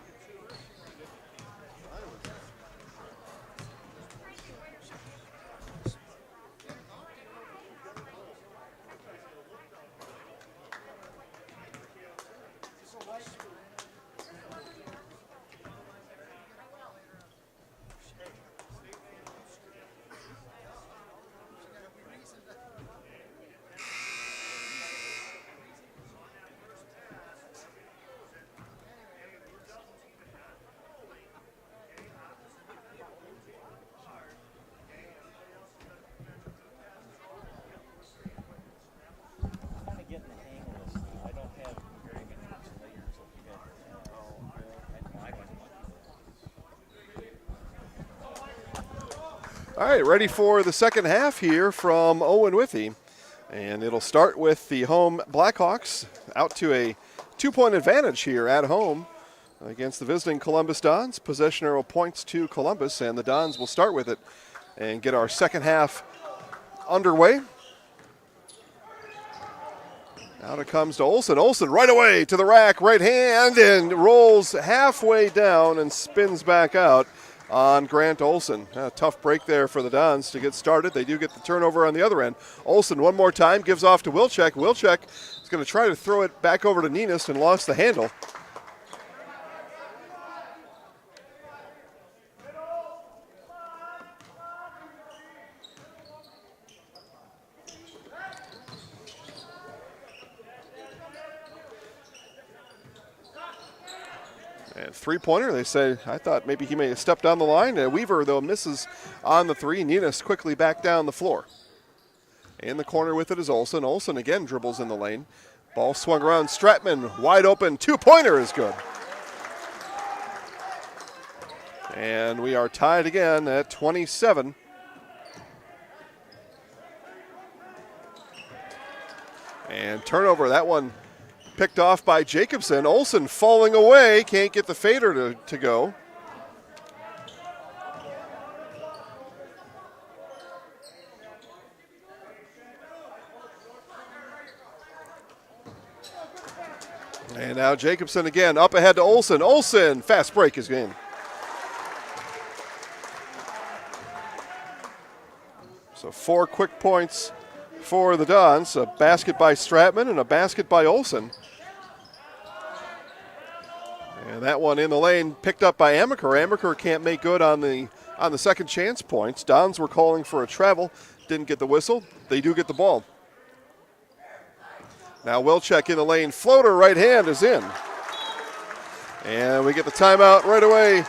All right, ready for the second half here from Owen-Withee. And it'll start with the home Blackhawks out to a 2-point advantage here at home against the visiting Columbus Dons. Possession arrow points to Columbus, and the Dons will start with it and get our second half underway. Out it comes to Olsen. Olsen right away to the rack, right hand, and rolls halfway down and spins back out on Grant Olsen. A tough break there for the Dons to get started. They do get the turnover on the other end. Olsen one more time, gives off to Wilczek. Wilczek is going to try to throw it back over to Ninist and lost the handle. And three-pointer, they say, I thought maybe he may have stepped down the line. Weaver, though, misses on the three. Ninist quickly back down the floor. In the corner with it is Olsen. Olsen again dribbles in the lane. Ball swung around. Stratman wide open. Two-pointer is good. And we are tied again at 27. And turnover, that one picked off by Jacobson. Olsen falling away, can't get the fader to go. And now Jacobson again, up ahead to Olsen. Olsen, fast break is in. So 4 quick points for the Dons. A basket by Stratman and a basket by Olsen. And that one in the lane picked up by Amaker. Amaker can't make good on the second chance points. Dons were calling for a travel. Didn't get the whistle. They do get the ball. Now Wilczek in the lane. Floater right hand is in. And we get the timeout right away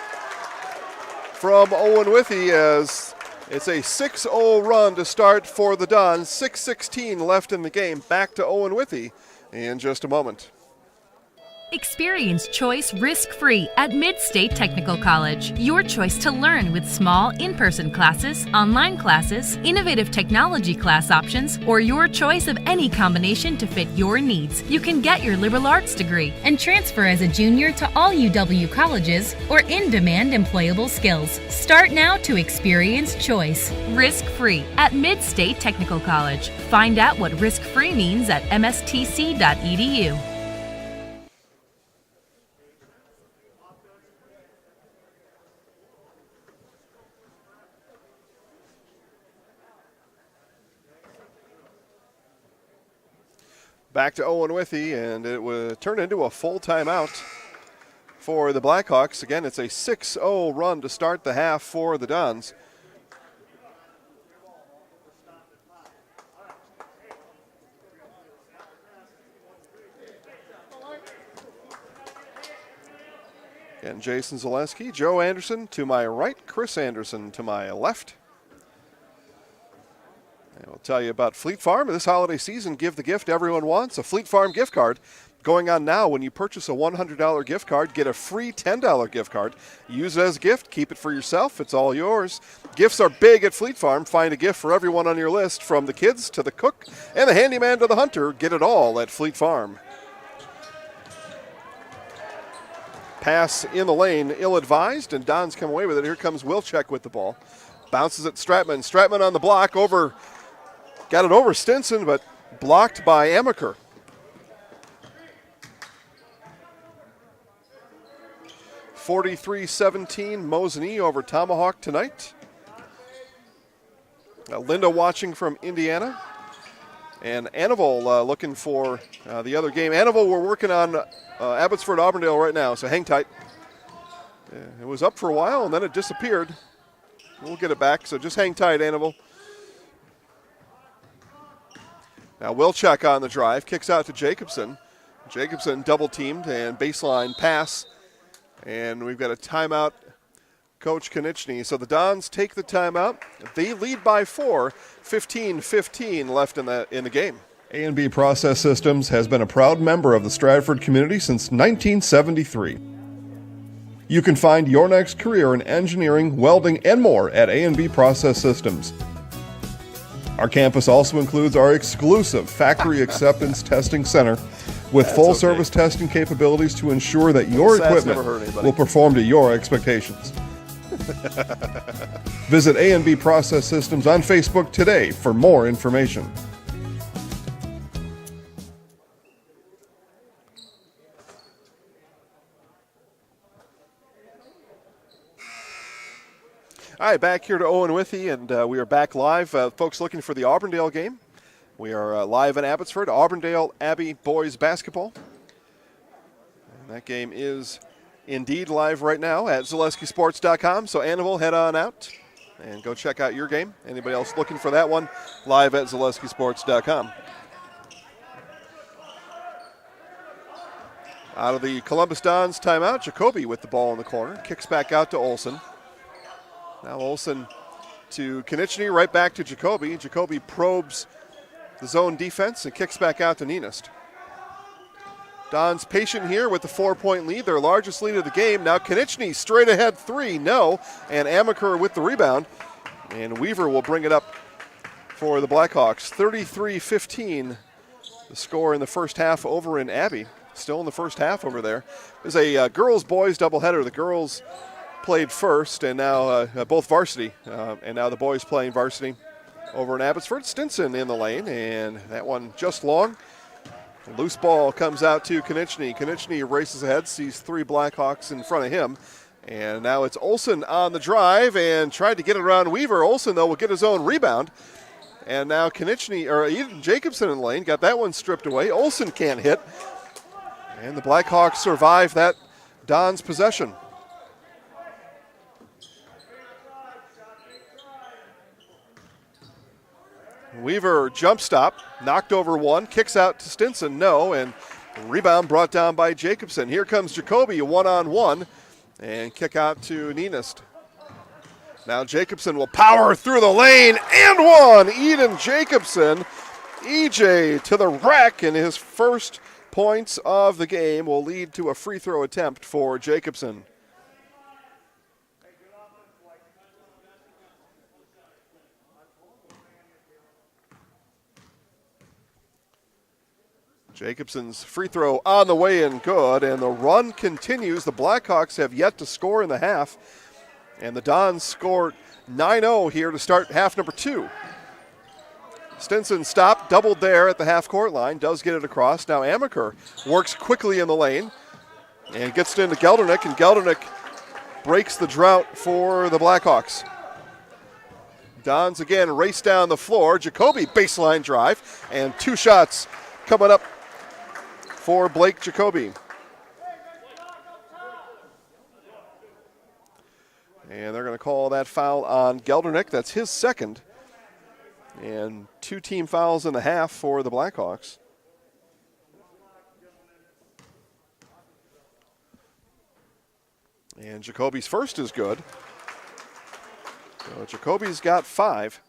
from Owen-Withee as it's a 6-0 run to start for the Dons. 6:16 left in the game. Back to Owen-Withee in just a moment. Experience choice risk-free at Mid-State Technical College. Your choice to learn with small in-person classes, online classes, innovative technology class options, or your choice of any combination to fit your needs. You can get your liberal arts degree and transfer as a junior to all UW colleges or in-demand employable skills. Start now to experience choice risk-free at Mid-State Technical College. Find out what risk-free means at mstc.edu. Back to Owen-Withee, and it would turn into a full timeout for the Blackhawks. Again, it's a 6-0 run to start the half for the Dons. And Jason Zaleski, Joe Anderson to my right, Chris Anderson to my left. And we'll tell you about Fleet Farm. This holiday season, give the gift everyone wants, a Fleet Farm gift card. Going on now, when you purchase a $100 gift card, get a free $10 gift card. Use it as a gift, keep it for yourself, it's all yours. Gifts are big at Fleet Farm. Find a gift for everyone on your list, from the kids to the cook and the handyman to the hunter. Get it all at Fleet Farm. Pass in the lane, ill-advised, and Dons come away with it. Here comes Wilczek with the ball. Bounces at Stratman. Stratman on the block, got it over Stinson, but blocked by Amaker. (43-17) Mosinee over Tomahawk tonight. Linda watching from Indiana. And Annabelle looking for the other game. Annabelle, we're working on Abbotsford Auburndale right now, so hang tight. It was up for a while, and then it disappeared. We'll get it back, so just hang tight, Annabelle. Now Wilczek on the drive, kicks out to Jacobson. Jacobson double-teamed and baseline pass. And we've got a timeout, Coach Konechny. So the Dons take the timeout. They lead by 4, 15-15 left in the game. A&B Process Systems has been a proud member of the Stratford community since 1973. You can find your next career in engineering, welding, and more at A&B Process Systems. Our campus also includes our exclusive Factory Acceptance Testing Center with full-service testing capabilities to ensure that your equipment will perform to your expectations. Visit A&B Process Systems on Facebook today for more information. All right, back here to Owen-Withee, and we are back live. Folks looking for the Auburndale game. We are live in Abbotsford, Auburndale Abbey boys basketball. And that game is indeed live right now at ZaleskiSports.com. So Annabelle, head on out and go check out your game. Anybody else looking for that one, live at ZaleskiSports.com. Out of the Columbus Dons timeout, Jacoby with the ball in the corner. Kicks back out to Olsen. Now Olsen to Konechny, right back to Jacoby. Jacoby probes the zone defense and kicks back out to Nienist. Don's patient here with the 4-point lead, their largest lead of the game. Now Konechny straight ahead three, no. And Amaker with the rebound. And Weaver will bring it up for the Blackhawks. 33-15, the score in the first half over in Abbey. Still in the first half over there. There's a girls-boys doubleheader. The girls played first, and now both varsity, and now the boys playing varsity over in Abbotsford. Stinson in the lane, and that one just long. Loose ball comes out to Konechny. Konechny races ahead, sees three Blackhawks in front of him, and now it's Olsen on the drive and tried to get it around Weaver. Olsen, though, will get his own rebound, and now Eden Jacobson in the lane, got that one stripped away. Olsen can't hit, and the Blackhawks survive that Don's possession. Weaver jump stop, knocked over one, kicks out to Stinson, no, and rebound brought down by Jacobson. Here comes Jacoby, one-on-one, and kick out to Nienist. Now Jacobson will power through the lane, and one! Eden Jacobson, EJ to the rack, and his first points of the game will lead to a free throw attempt for Jacobson. Jacobson's free throw on the way and good, and the run continues. The Blackhawks have yet to score in the half, and the Dons scored 9-0 here to start half number two. Stinson stopped, doubled there at the half-court line, does get it across. Now Amaker works quickly in the lane and gets it into Geldernick, and Geldernick breaks the drought for the Blackhawks. Dons again race down the floor. Jacoby baseline drive, and two shots coming up for Blake Jacoby. And they're going to call that foul on Geldernick. That's his second. And two team fouls in the half for the Blackhawks. And Jacoby's first is good. So Jacoby's got 5.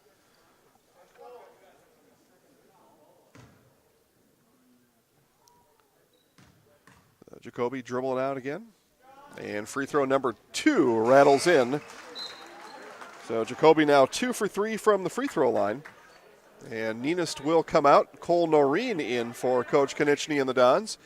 Jacoby dribbling out again. And free throw number 2 rattles in. So Jacoby now 2 for 3 from the free throw line. And Nienist will come out. Cole Noreen in for Coach Konechny and the Dons.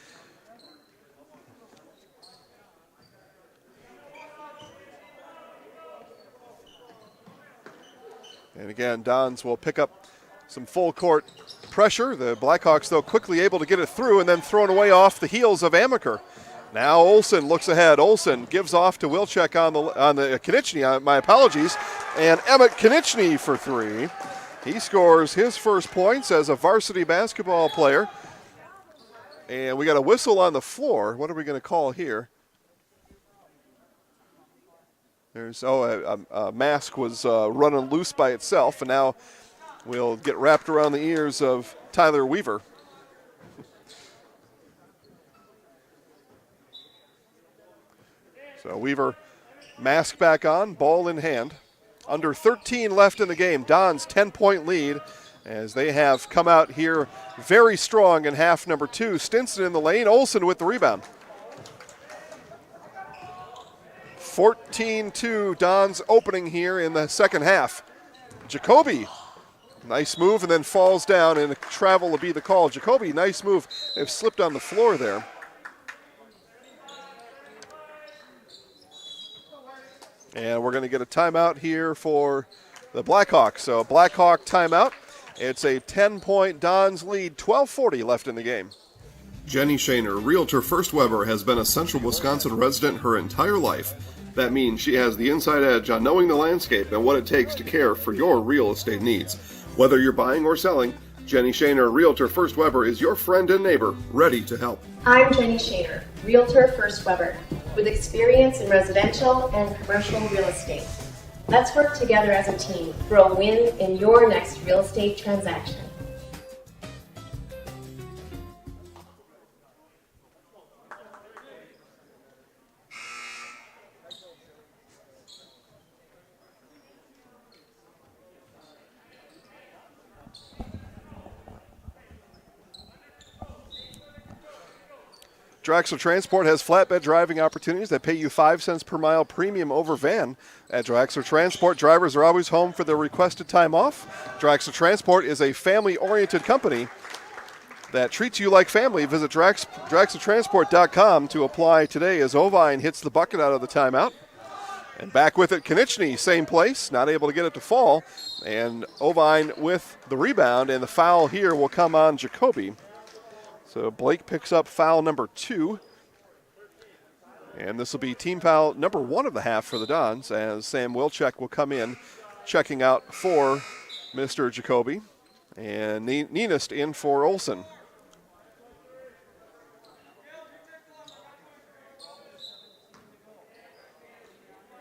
And again, Dons will pick up some full court pressure. The Blackhawks, though, quickly able to get it through and then thrown away off the heels of Amaker. Now Olsen looks ahead. Olsen gives off to Wilczek on the Konechny. My apologies. And Emmett Konechny for 3. He scores his first points as a varsity basketball player. And we got a whistle on the floor. What are we going to call here? There's a mask was running loose by itself, and now we'll get wrapped around the ears of Tyler Weaver. So Weaver, mask back on, ball in hand. Under 13 left in the game. Don's 10-point lead as they have come out here very strong in half number 2. Stinson in the lane, Olsen with the rebound. 14-2, Dons opening here in the second half. Jacoby, nice move, and then falls down, and travel will be the call. Jacoby, nice move. They've slipped on the floor there. And we're going to get a timeout here for the Blackhawks. So Blackhawk timeout. It's a 10-point Dons lead, 12:40 left in the game. Jenny Shaner, Realtor First Weber, has been a Central Wisconsin resident her entire life. That means she has the inside edge on knowing the landscape and what it takes to care for your real estate needs. Whether you're buying or selling, Jenny Shaner, Realtor First Weber, is your friend and neighbor, ready to help. I'm Jenny Shaner, Realtor First Weber, with experience in residential and commercial real estate. Let's work together as a team for a win in your next real estate transaction. Drexel Transport has flatbed driving opportunities that pay you 5 cents per mile premium over van. At Drexel Transport, drivers are always home for their requested time off. Drexel Transport is a family-oriented company that treats you like family. Visit DrexelTransport.com to apply today as Ovine hits the bucket out of the timeout. And back with it, Konechny, same place, not able to get it to fall. And Ovine with the rebound, and the foul here will come on Jacoby. So Blake picks up foul number 2. And this will be team foul number 1 of the half for the Dons, as Sam Wilczek will come in, checking out for Mr. Jacoby. And Nienist in for Olsen.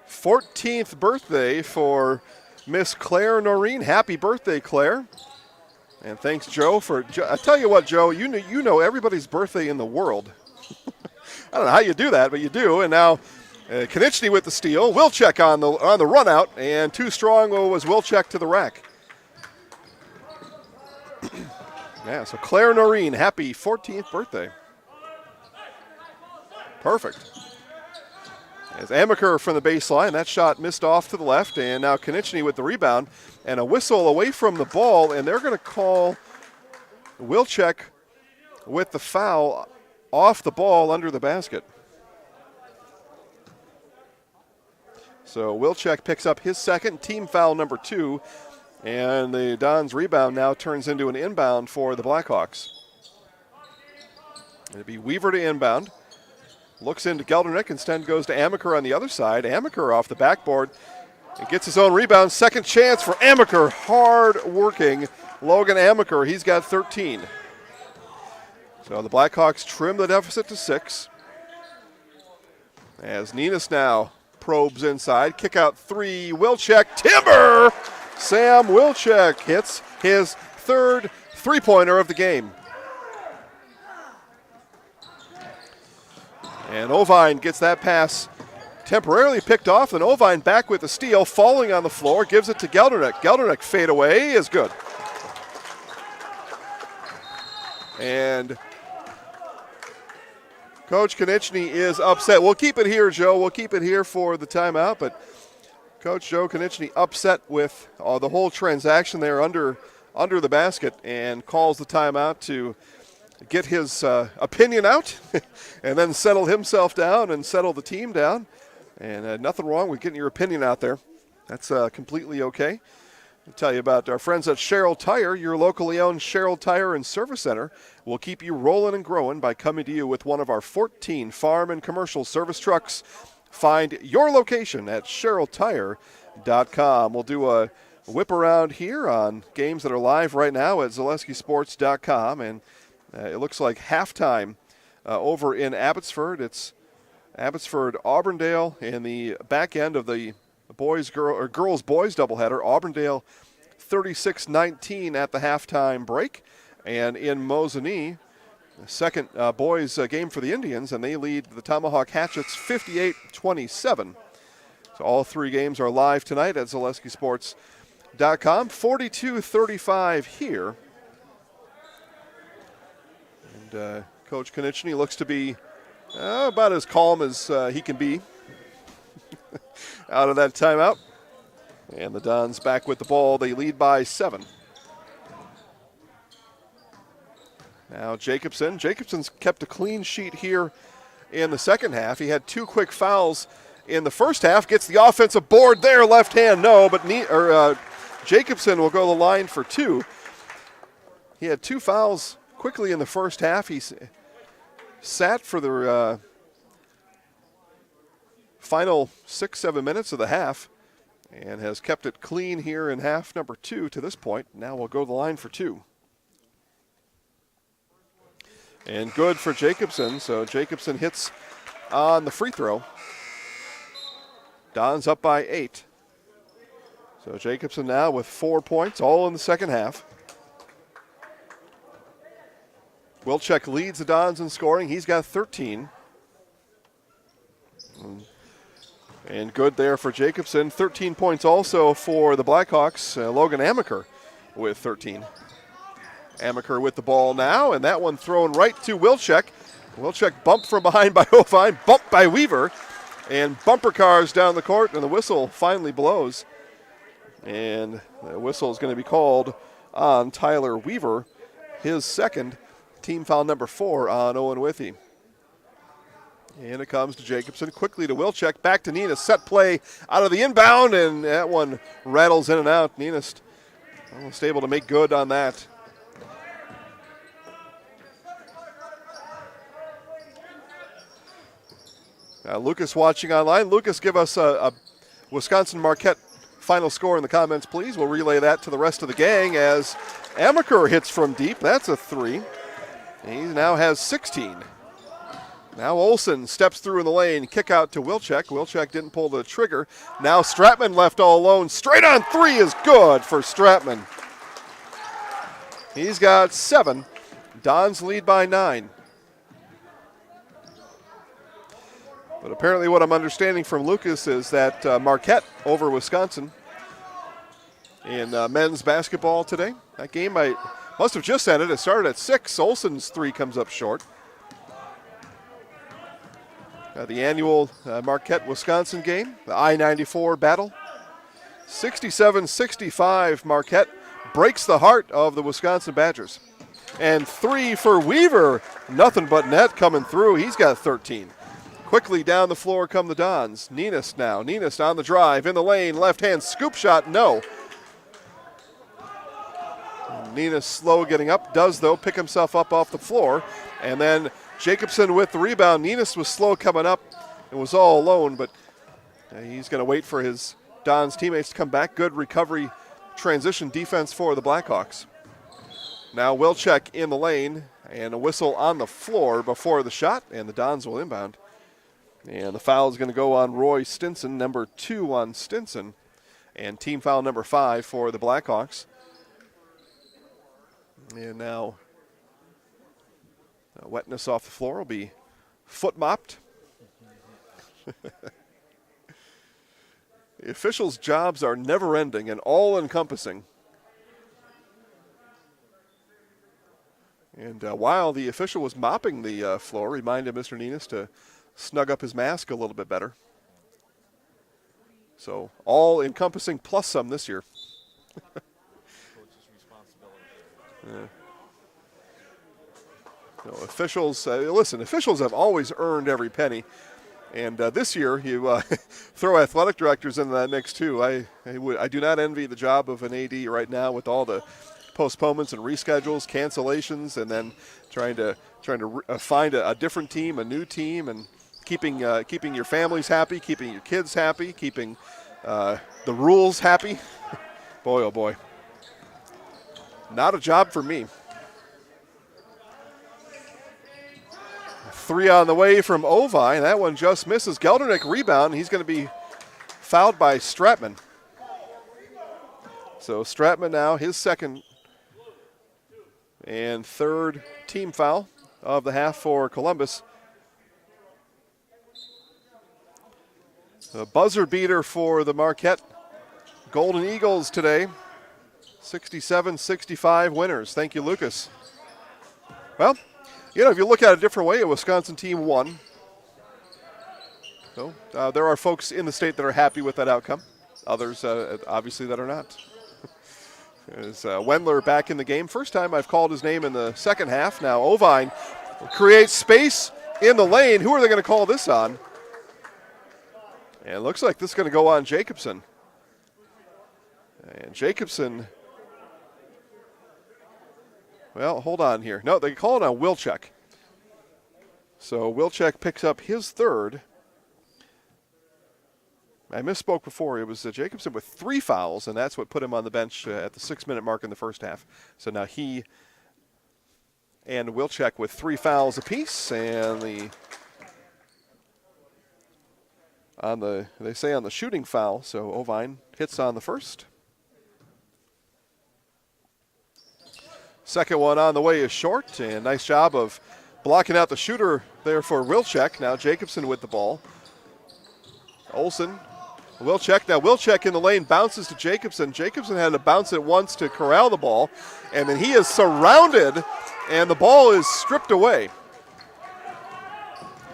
"14th birthday for Miss Claire Noreen. Happy birthday, Claire. And thanks, Joe, I tell you what, Joe, you know everybody's birthday in the world. I don't know how you do that, but you do. And now Konechny with the steal. Wilczek on the run out, and too strong was Wilczek to the rack. Yeah, so Claire Noreen, happy 14th birthday. Perfect. As Amaker from the baseline, that shot missed off to the left, and now Konechny with the rebound, and a whistle away from the ball, and they're going to call Wilczek with the foul off the ball under the basket. So Wilczek picks up his second, team foul number 2, and the Dons rebound now turns into an inbound for the Blackhawks. It'll be Weaver to inbound. Looks into Geldernick, instead goes to Amaker on the other side. Amaker off the backboard and gets his own rebound. Second chance for Amaker. Hard-working Logan Amaker. He's got 13. So the Blackhawks trim the deficit to 6. As Nienist now probes inside. Kick out 3. Wilczek. Timber! Sam Wilczek hits his third three-pointer of the game. And Ovine gets that pass temporarily picked off, and Ovine back with the steal, falling on the floor, gives it to Geldernick. Geldernick fade away is good. And Coach Konechny is upset. We'll keep it here, Joe. We'll keep it here for the timeout, but Coach Joe Konechny upset with the whole transaction there under the basket, and calls the timeout to get his opinion out and then settle himself down and settle the team down. And nothing wrong with getting your opinion out there. That's completely okay. I'll tell you about our friends at Sherrill Tire. Your locally owned Sherrill Tire and Service Center will keep you rolling and growing by coming to you with one of our 14 farm and commercial service trucks. Find your location at SherrillTire.com. We'll do a whip around here on games that are live right now at ZaleskiSports.com. And it looks like halftime over in Abbotsford. It's Abbotsford-Auburndale in the back end of the girls-boys doubleheader. Auburndale 36-19 at the halftime break. And in Mosinee, the second boys game for the Indians, and they lead the Tomahawk Hatchets 58-27. So all 3 games are live tonight at ZaleskiSports.com. 42-35 here. And Coach Konechny looks to be about as calm as he can be. out of that timeout. And the Dons back with the ball. They lead by 7. Now Jacobson. Jacobson's kept a clean sheet here in the second half. He had 2 quick fouls in the first half. Gets the offensive board there. Left hand, no. But Jacobson will go to the line for 2. He had 2 fouls quickly in the first half. He sat for the final 6-7 minutes of the half and has kept it clean here in half number 2 to this point. Now we'll go to the line for 2. And good for Jacobson. So Jacobson hits on the free throw. Dons up by 8. So Jacobson now with 4 points, all in the second half. Wilczek leads the Dons in scoring. He's got 13. And good there for Jacobson. 13 points also for the Blackhawks. Logan Amaker with 13. Amaker with the ball now, and that one thrown right to Wilczek. Wilczek bumped from behind by Ovine, bumped by Weaver, and bumper cars down the court, and the whistle finally blows. And the whistle is going to be called on Tyler Weaver, his second, team foul number 4 on Owen-Withee. And it comes to Jacobson, quickly to Wilczek, back to Nina, set play out of the inbound, and that one rattles in and out. Nina's almost able to make good on that. Now Lucas watching online. Lucas, give us a Wisconsin-Marquette final score in the comments, please. We'll relay that to the rest of the gang as Amaker hits from deep. That's a 3. He now has 16. Now Olsen steps through in the lane, kick out to Wilczek. Wilczek didn't pull the trigger. Now Stratman left all alone. Straight on 3 is good for Stratman. He's got 7. Dons lead by 9. But apparently what I'm understanding from Lucas is that Marquette over Wisconsin in men's basketball today. That game must have just ended. It started at 6. Olsen's 3 comes up short. The annual Marquette-Wisconsin game, the I-94 battle. 67-65, Marquette breaks the heart of the Wisconsin Badgers. And 3 for Weaver. Nothing but net coming through. He's got 13. Quickly down the floor come the Dons. Nenas now. Nenas on the drive, in the lane, left hand scoop shot, no. Nenas slow getting up, does though pick himself up off the floor. And then Jacobson with the rebound. Nenas was slow coming up and was all alone, but he's going to wait for his Dons teammates to come back. Good recovery transition defense for the Blackhawks. Now Wilczek in the lane and a whistle on the floor before the shot, and the Dons will inbound. And the foul is going to go on Roy Stinson, number 2 on Stinson, and team foul number 5 for the Blackhawks. And now wetness off the floor will be foot mopped. The officials' jobs are never-ending and all-encompassing. And while the official was mopping the floor, reminded Mr. Nenas to snug up his mask a little bit better. So all-encompassing plus some this year. Yeah. No, officials, listen, officials have always earned every penny. And this year, you throw athletic directors into that mix too. I do not envy the job of an AD right now with all the postponements and reschedules, cancellations, and then trying to find a different team, a new team, and keeping your families happy, keeping your kids happy, keeping the rules happy. Boy, oh boy. Not a job for me. 3 on the way from Ovine. That one just misses. Geldernick rebound. He's going to be fouled by Stratman. So Stratman now, his second and third team foul of the half for Columbus. A buzzer beater for the Marquette Golden Eagles today. 67-65 winners. Thank you, Lucas. Well, if you look at it a different way, a Wisconsin team won. So there are folks in the state that are happy with that outcome. Others, obviously, that are not. As Wendler back in the game. First time I've called his name in the second half. Now Owen creates space in the lane. Who are they going to call this on? And it looks like this is going to go on Jacobson. And Jacobson, well, hold on here. No, they call it on Wilczek. So Wilczek picks up his third. I misspoke before. It was Jacobson with 3 fouls, and that's what put him on the bench at the 6-minute mark in the first half. So now he and Wilczek with 3 fouls apiece, and they say on the shooting foul, so Owen hits on the first. Second one on the way is short, and nice job of blocking out the shooter there for Wilczek. Now Jacobson with the ball. Olsen, Wilczek. Now Wilczek in the lane bounces to Jacobson. Jacobson had to bounce it once to corral the ball, and then he is surrounded, and the ball is stripped away.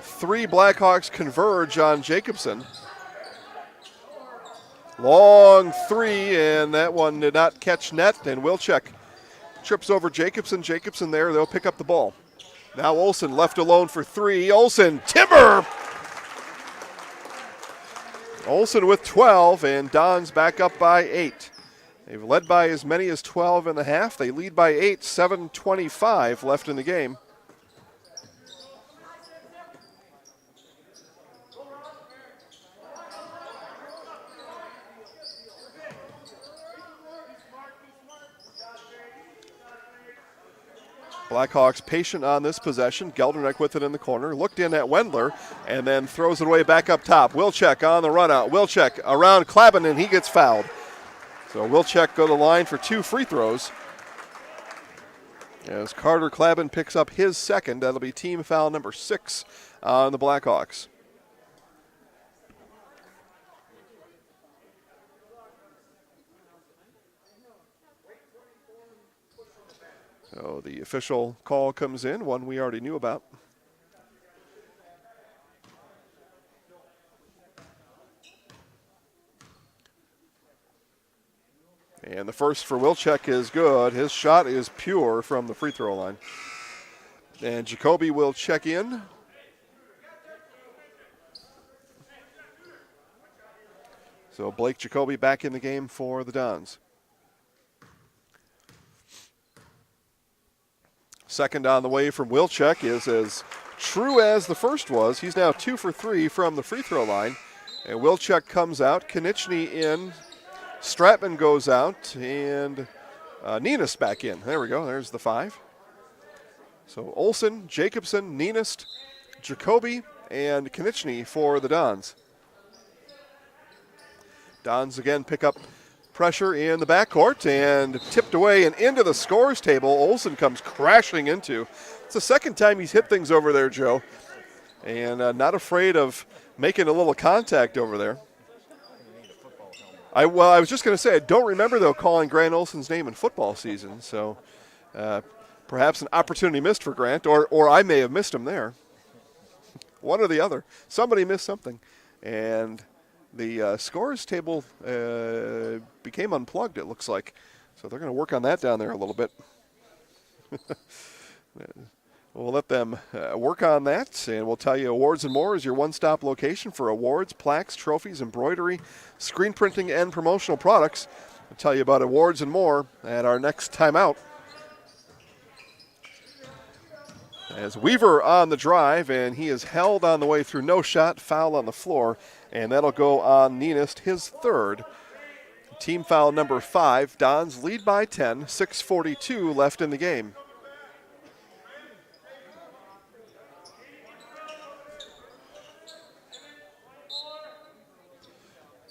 3 Blackhawks converge on Jacobson. Long 3, and that one did not catch net, and Wilczek trips over Jacobson. Jacobson there, they'll pick up the ball. Now Olsen left alone for 3. Olsen, timber! Olsen with 12, and Don's back up by 8. They've led by as many as 12 in the half. They lead by 8, 7:25 left in the game. Blackhawks patient on this possession. Gelderneck with it in the corner. Looked in at Wendler and then throws it away back up top. Wilczek on the run out. Wilczek around Klaben, and he gets fouled. So Wilczek go to the line for 2 free throws. As Carter Klaben picks up his second. That'll be team foul number 6 on the Blackhawks. So the official call comes in, one we already knew about. And the first for Wilczek is good. His shot is pure from the free throw line. And Jacoby will check in. So Blake Jacoby back in the game for the Dons. Second on the way from Wilczek is as true as the first was. He's now 2 for 3 from the free throw line. And Wilczek comes out, Konechny in, Stratman goes out, and Ninist back in. There we go, there's the 5. So Olsen, Jacobson, Ninist, Jacoby, and Konechny for the Dons. Dons again pick up pressure in the backcourt and tipped away and into the scores table. Olsen comes crashing into. It's the second time he's hit things over there, Joe. And not afraid of making a little contact over there. I was just going to say, I don't remember, though, calling Grant Olsen's name in football season. So perhaps an opportunity missed for Grant, or I may have missed him there. One or the other. Somebody missed something. And the scores table became unplugged, it looks like. So they're going to work on that down there a little bit. We'll let them work on that, and we'll tell you Awards and More is your one-stop location for awards, plaques, trophies, embroidery, screen printing, and promotional products. We'll tell you about Awards and More at our next timeout. As Weaver on the drive, and he is held on the way through. No shot, foul on the floor, and that'll go on Ninist, his third. Team foul number 5. Dons lead by 10, 6:42 left in the game.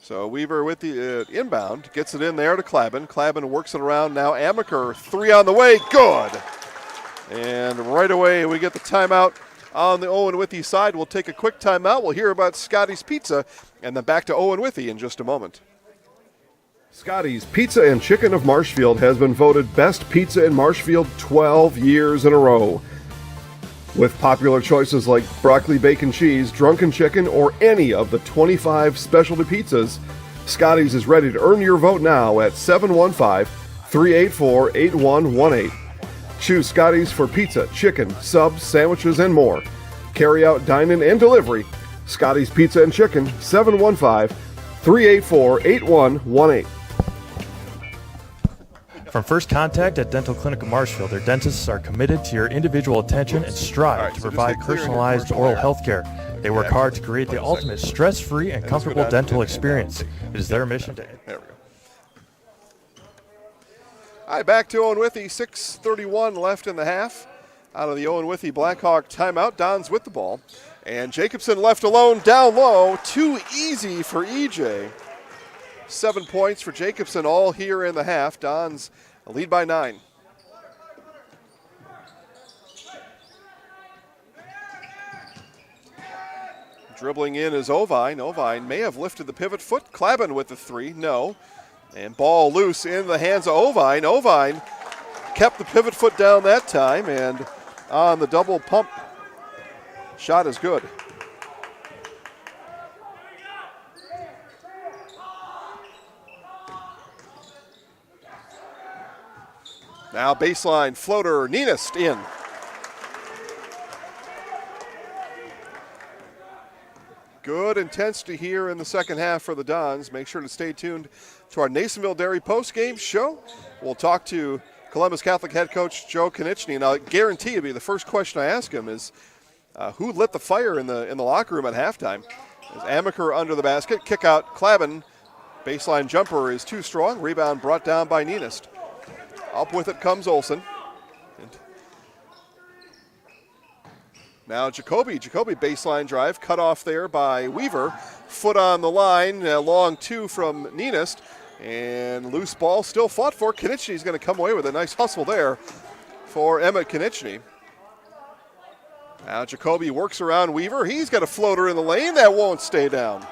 So Weaver with the inbound, gets it in there to Klaben. Klaben works it around now. Amaker, 3 on the way, good. And right away we get the timeout on the Owen-Withee side. We'll take a quick timeout. We'll hear about Scotty's Pizza, and then back to Owen-Withee in just a moment. Scotty's Pizza and Chicken of Marshfield has been voted best pizza in Marshfield 12 years in a row. With popular choices like broccoli bacon cheese, drunken chicken, or any of the 25 specialty pizzas, Scotty's is ready to earn your vote now at 715-384-8118. Choose Scotty's for pizza, chicken, subs, sandwiches, and more. Carry out, dine-in, and delivery. Scotty's Pizza and Chicken, 715-384-8118. From first contact at Dental Clinic of Marshfield, their dentists are committed to your individual attention and strive to provide personalized oral health care. They work hard to create the ultimate stress-free and comfortable dental experience. It is their mission to... There we go. All right, back to Owen-Withee, 6:31 left in the half. Out of the Owen-Withee Blackhawk timeout, Don's with the ball. And Jacobson left alone down low. Too easy for EJ. 7 points for Jacobson, all here in the half. Don's lead by 9. Dribbling in is Ovine. Ovine may have lifted the pivot foot. Clabin with the 3, no. And ball loose in the hands of Ovine. Ovine kept the pivot foot down that time, and on the double pump, shot is good. Now baseline floater, Ninist in. Good intensity here in the second half for the Dons. Make sure to stay tuned to our Nasonville Dairy postgame show. We'll talk to Columbus Catholic head coach Joe Konieczny, and I'll guarantee it'll be the first question I ask him is who lit the fire in the locker room at halftime. As Amaker under the basket, kick out Clabin. Baseline jumper is too strong. Rebound brought down by Ninist. Up with it comes Olsen. Now Jacoby baseline drive, cut off there by Weaver. Foot on the line, long 2 from Ninist. And loose ball still fought for. Konieczny's going to come away with a nice hustle there for Emmett Konieczny. Now Jacoby works around Weaver. He's got a floater in the lane that won't stay down.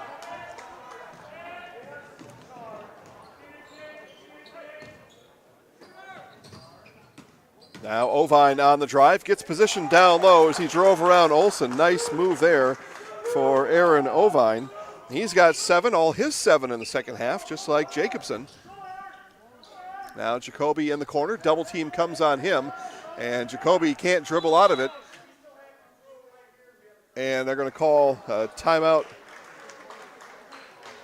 Now Ovine on the drive, gets positioned down low as he drove around Olsen. Nice move there for Aaron Ovine. He's got 7, all his 7 in the second half, just like Jacobson. Now Jacoby in the corner, double team comes on him, and Jacoby can't dribble out of it. And they're going to call a timeout.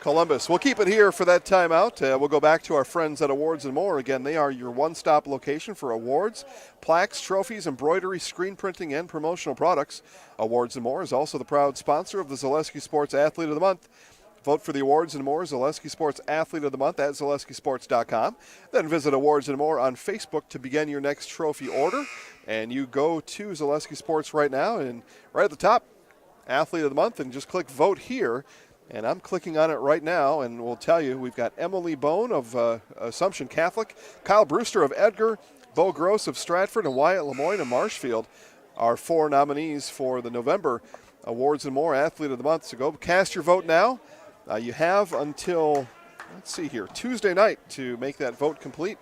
Columbus. We'll keep it here for that timeout. We'll go back to our friends at Awards and More. Again, they are your one-stop location for awards, plaques, trophies, embroidery, screen printing, and promotional products. Awards and More is also the proud sponsor of the Zaleski Sports Athlete of the Month. Vote for the Awards and More Zaleski Sports Athlete of the Month at ZaleskiSports.com. Then visit Awards and More on Facebook to begin your next trophy order. And you go to Zaleski Sports right now, and right at the top, Athlete of the Month, and just click Vote Here. And I'm clicking on it right now, and we'll tell you we've got Emily Bone of Assumption Catholic, Kyle Brewster of Edgar, Bo Gross of Stratford, and Wyatt Lemoyne of Marshfield are 4 nominees for the November Awards and More Athlete of the Month. So go cast your vote now. You have until, let's see here, Tuesday night to make that vote complete.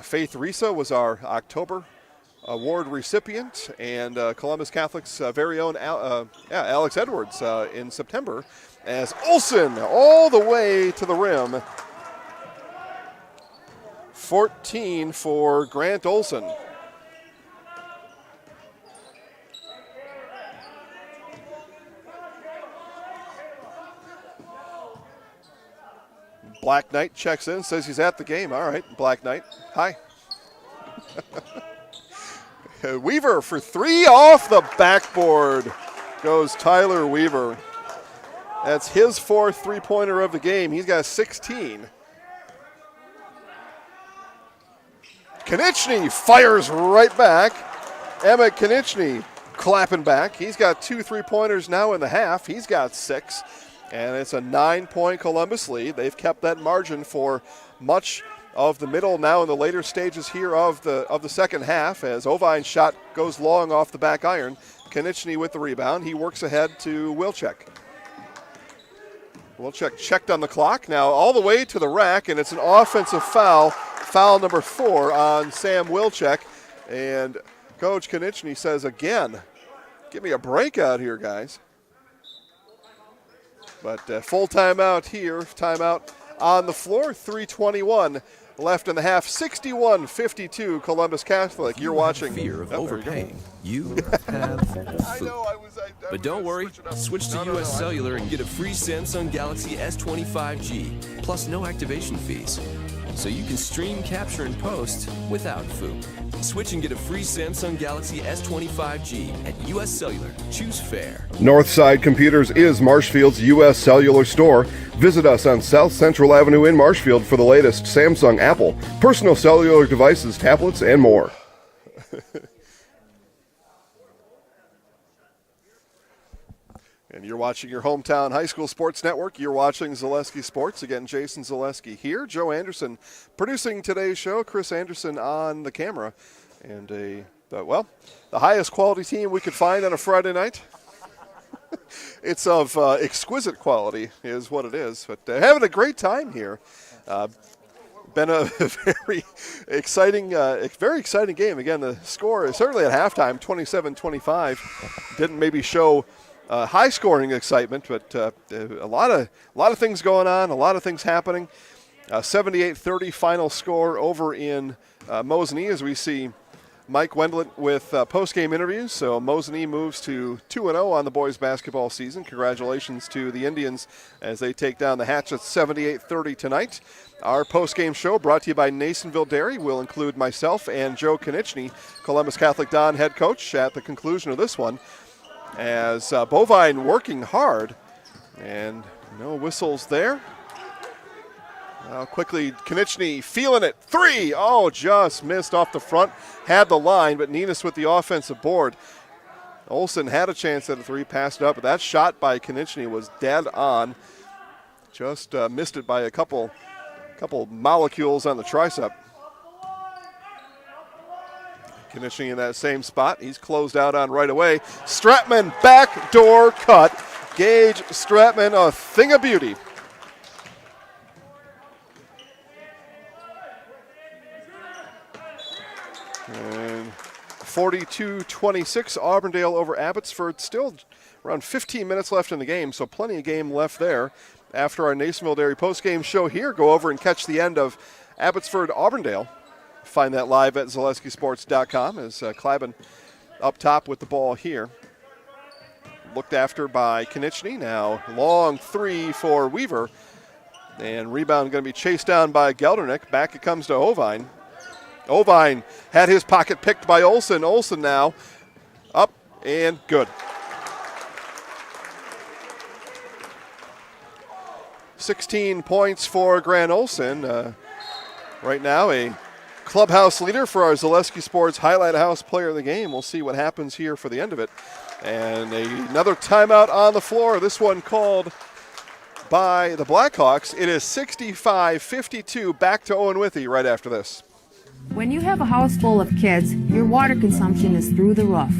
Faith Risa was our October award recipient, and Columbus Catholic's very own Alex Edwards in September, as Olsen all the way to the rim. 14 for Grant Olsen. Black Knight checks in, says he's at the game. All right, Black Knight, hi. Weaver for 3 off the backboard goes Tyler Weaver. That's his 4th three-pointer of the game. He's got 16. Konieczny fires right back. Emmett Konieczny clapping back. He's got 2 three-pointers now in the half. He's got 6. And it's a 9-point Columbus lead. They've kept that margin for much of the middle now in the later stages here of the second half, as Ovine's shot goes long off the back iron. Konieczny with the rebound. He works ahead to Wilczek. Wilczek checked on the clock, now all the way to the rack, and it's an offensive foul. Foul number 4 on Sam Wilczek. And Coach Konieczny says again, give me a break out here, guys. But full timeout here, timeout on the floor, 3:21 left in the half, 61-52 Columbus Catholic. You're watching. Fear of overpaying. You have food. But don't worry, switch to US Cellular and get a free Samsung Galaxy S25G, plus no activation fees. So you can stream, capture, and post without food. Switch and get a free Samsung Galaxy S25G at US Cellular. Choose fair. Northside Computers is Marshfield's U.S. Cellular store. Visit us on South Central Avenue in Marshfield for the latest Samsung, Apple, personal cellular devices, tablets, and more. And you're watching your hometown high school sports network. You're watching Zaleski Sports. Again, Jason Zaleski here. Joe Anderson producing today's show. Chris Anderson on the camera. And the highest quality team we could find on a Friday night. It's of exquisite quality is what it is. But having a great time here. Been a very exciting game. Again, the score is certainly at halftime, 27-25. Didn't maybe show high-scoring excitement, but a lot of things going on, a lot of things happening. 78-30 final score over in Mosinee as we see Mike Wendlandt with post-game interviews. So Mosinee moves to 2-0 on the boys basketball season. Congratulations to the Indians as they take down the Hatchets 78-30 tonight. Our post-game show brought to you by Nasonville Dairy will include myself and Joe Konieczny, Columbus Catholic Don head coach, at the conclusion of this one. As Bovine working hard, and no whistles there. Now quickly, Konieczny feeling it. 3! Oh, just missed off the front. Had the line, but Nenas with the offensive board. Olsen had a chance at a 3, passed it up, but that shot by Konieczny was dead on. Just missed it by a couple molecules on the tricep. Konieczny in that same spot. He's closed out on right away. Stratman, backdoor cut. Gage Stratman, a thing of beauty. And 42-26, Auburndale over Abbotsford. Still around 15 minutes left in the game, so plenty of game left there. After our Nasonville Dairy postgame show here, go over and catch the end of Abbotsford-Auburndale. Find that live at ZaleskiSports.com as Klaben up top with the ball here. Looked after by Konieczny. Now long 3 for Weaver. And rebound going to be chased down by Geldernick. Back it comes to Ovine. Ovine had his pocket picked by Olsen. Olsen now up and good. 16 points for Grant Olsen. Right now a clubhouse leader for our Zaleski Sports Highlight House player of the game. We'll see what happens here for the end of it. And another timeout on the floor. This one called by the Blackhawks. It is 65-52. Back to Owen-Withee right after this. When you have a house full of kids, your water consumption is through the roof.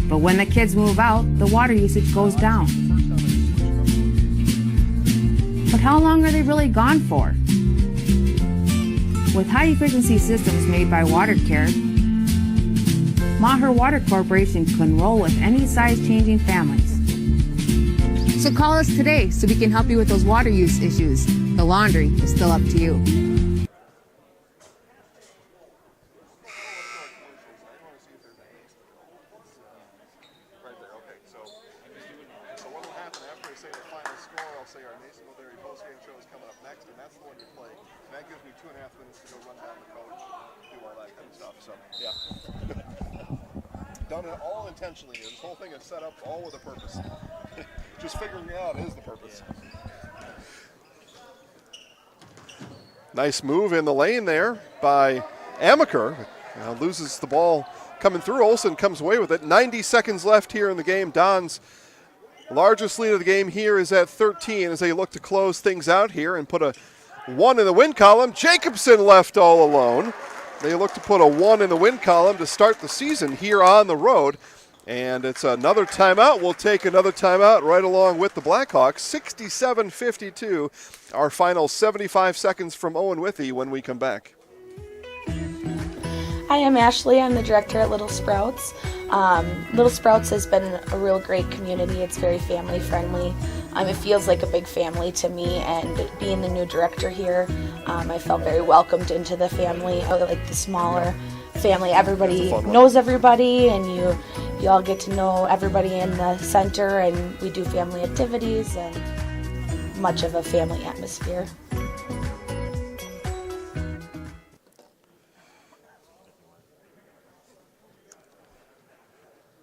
But when the kids move out, the water usage goes down. But how long are they really gone for? With high-efficiency systems made by WaterCare, Maher Water Corporation can roll with any size-changing families. So call us today so we can help you with those water use issues. The laundry is still up to you. Done it all intentionally. This whole thing is set up all with a purpose. Just figuring it out is the purpose. Nice move in the lane there by Amaker. Now loses the ball coming through. Olsen comes away with it. 90 seconds left here in the game. Don's largest lead of the game here is at 13 as they look to close things out here and put a 1 in the win column. Jacobson left all alone. They look to put a 1 in the win column to start the season here on the road. And it's another timeout. We'll take another timeout right along with the Blackhawks. 67-52, our final 75 seconds from Owen-Withee when we come back. Hi, I'm Ashley. I'm the director at Little Sprouts. Little Sprouts has been a real great community. It's very family friendly. It feels like a big family to me, and being the new director here, I felt very welcomed into the family. I like the smaller family. Everybody knows everybody, and you all get to know everybody in the center, and we do family activities and much of a family atmosphere.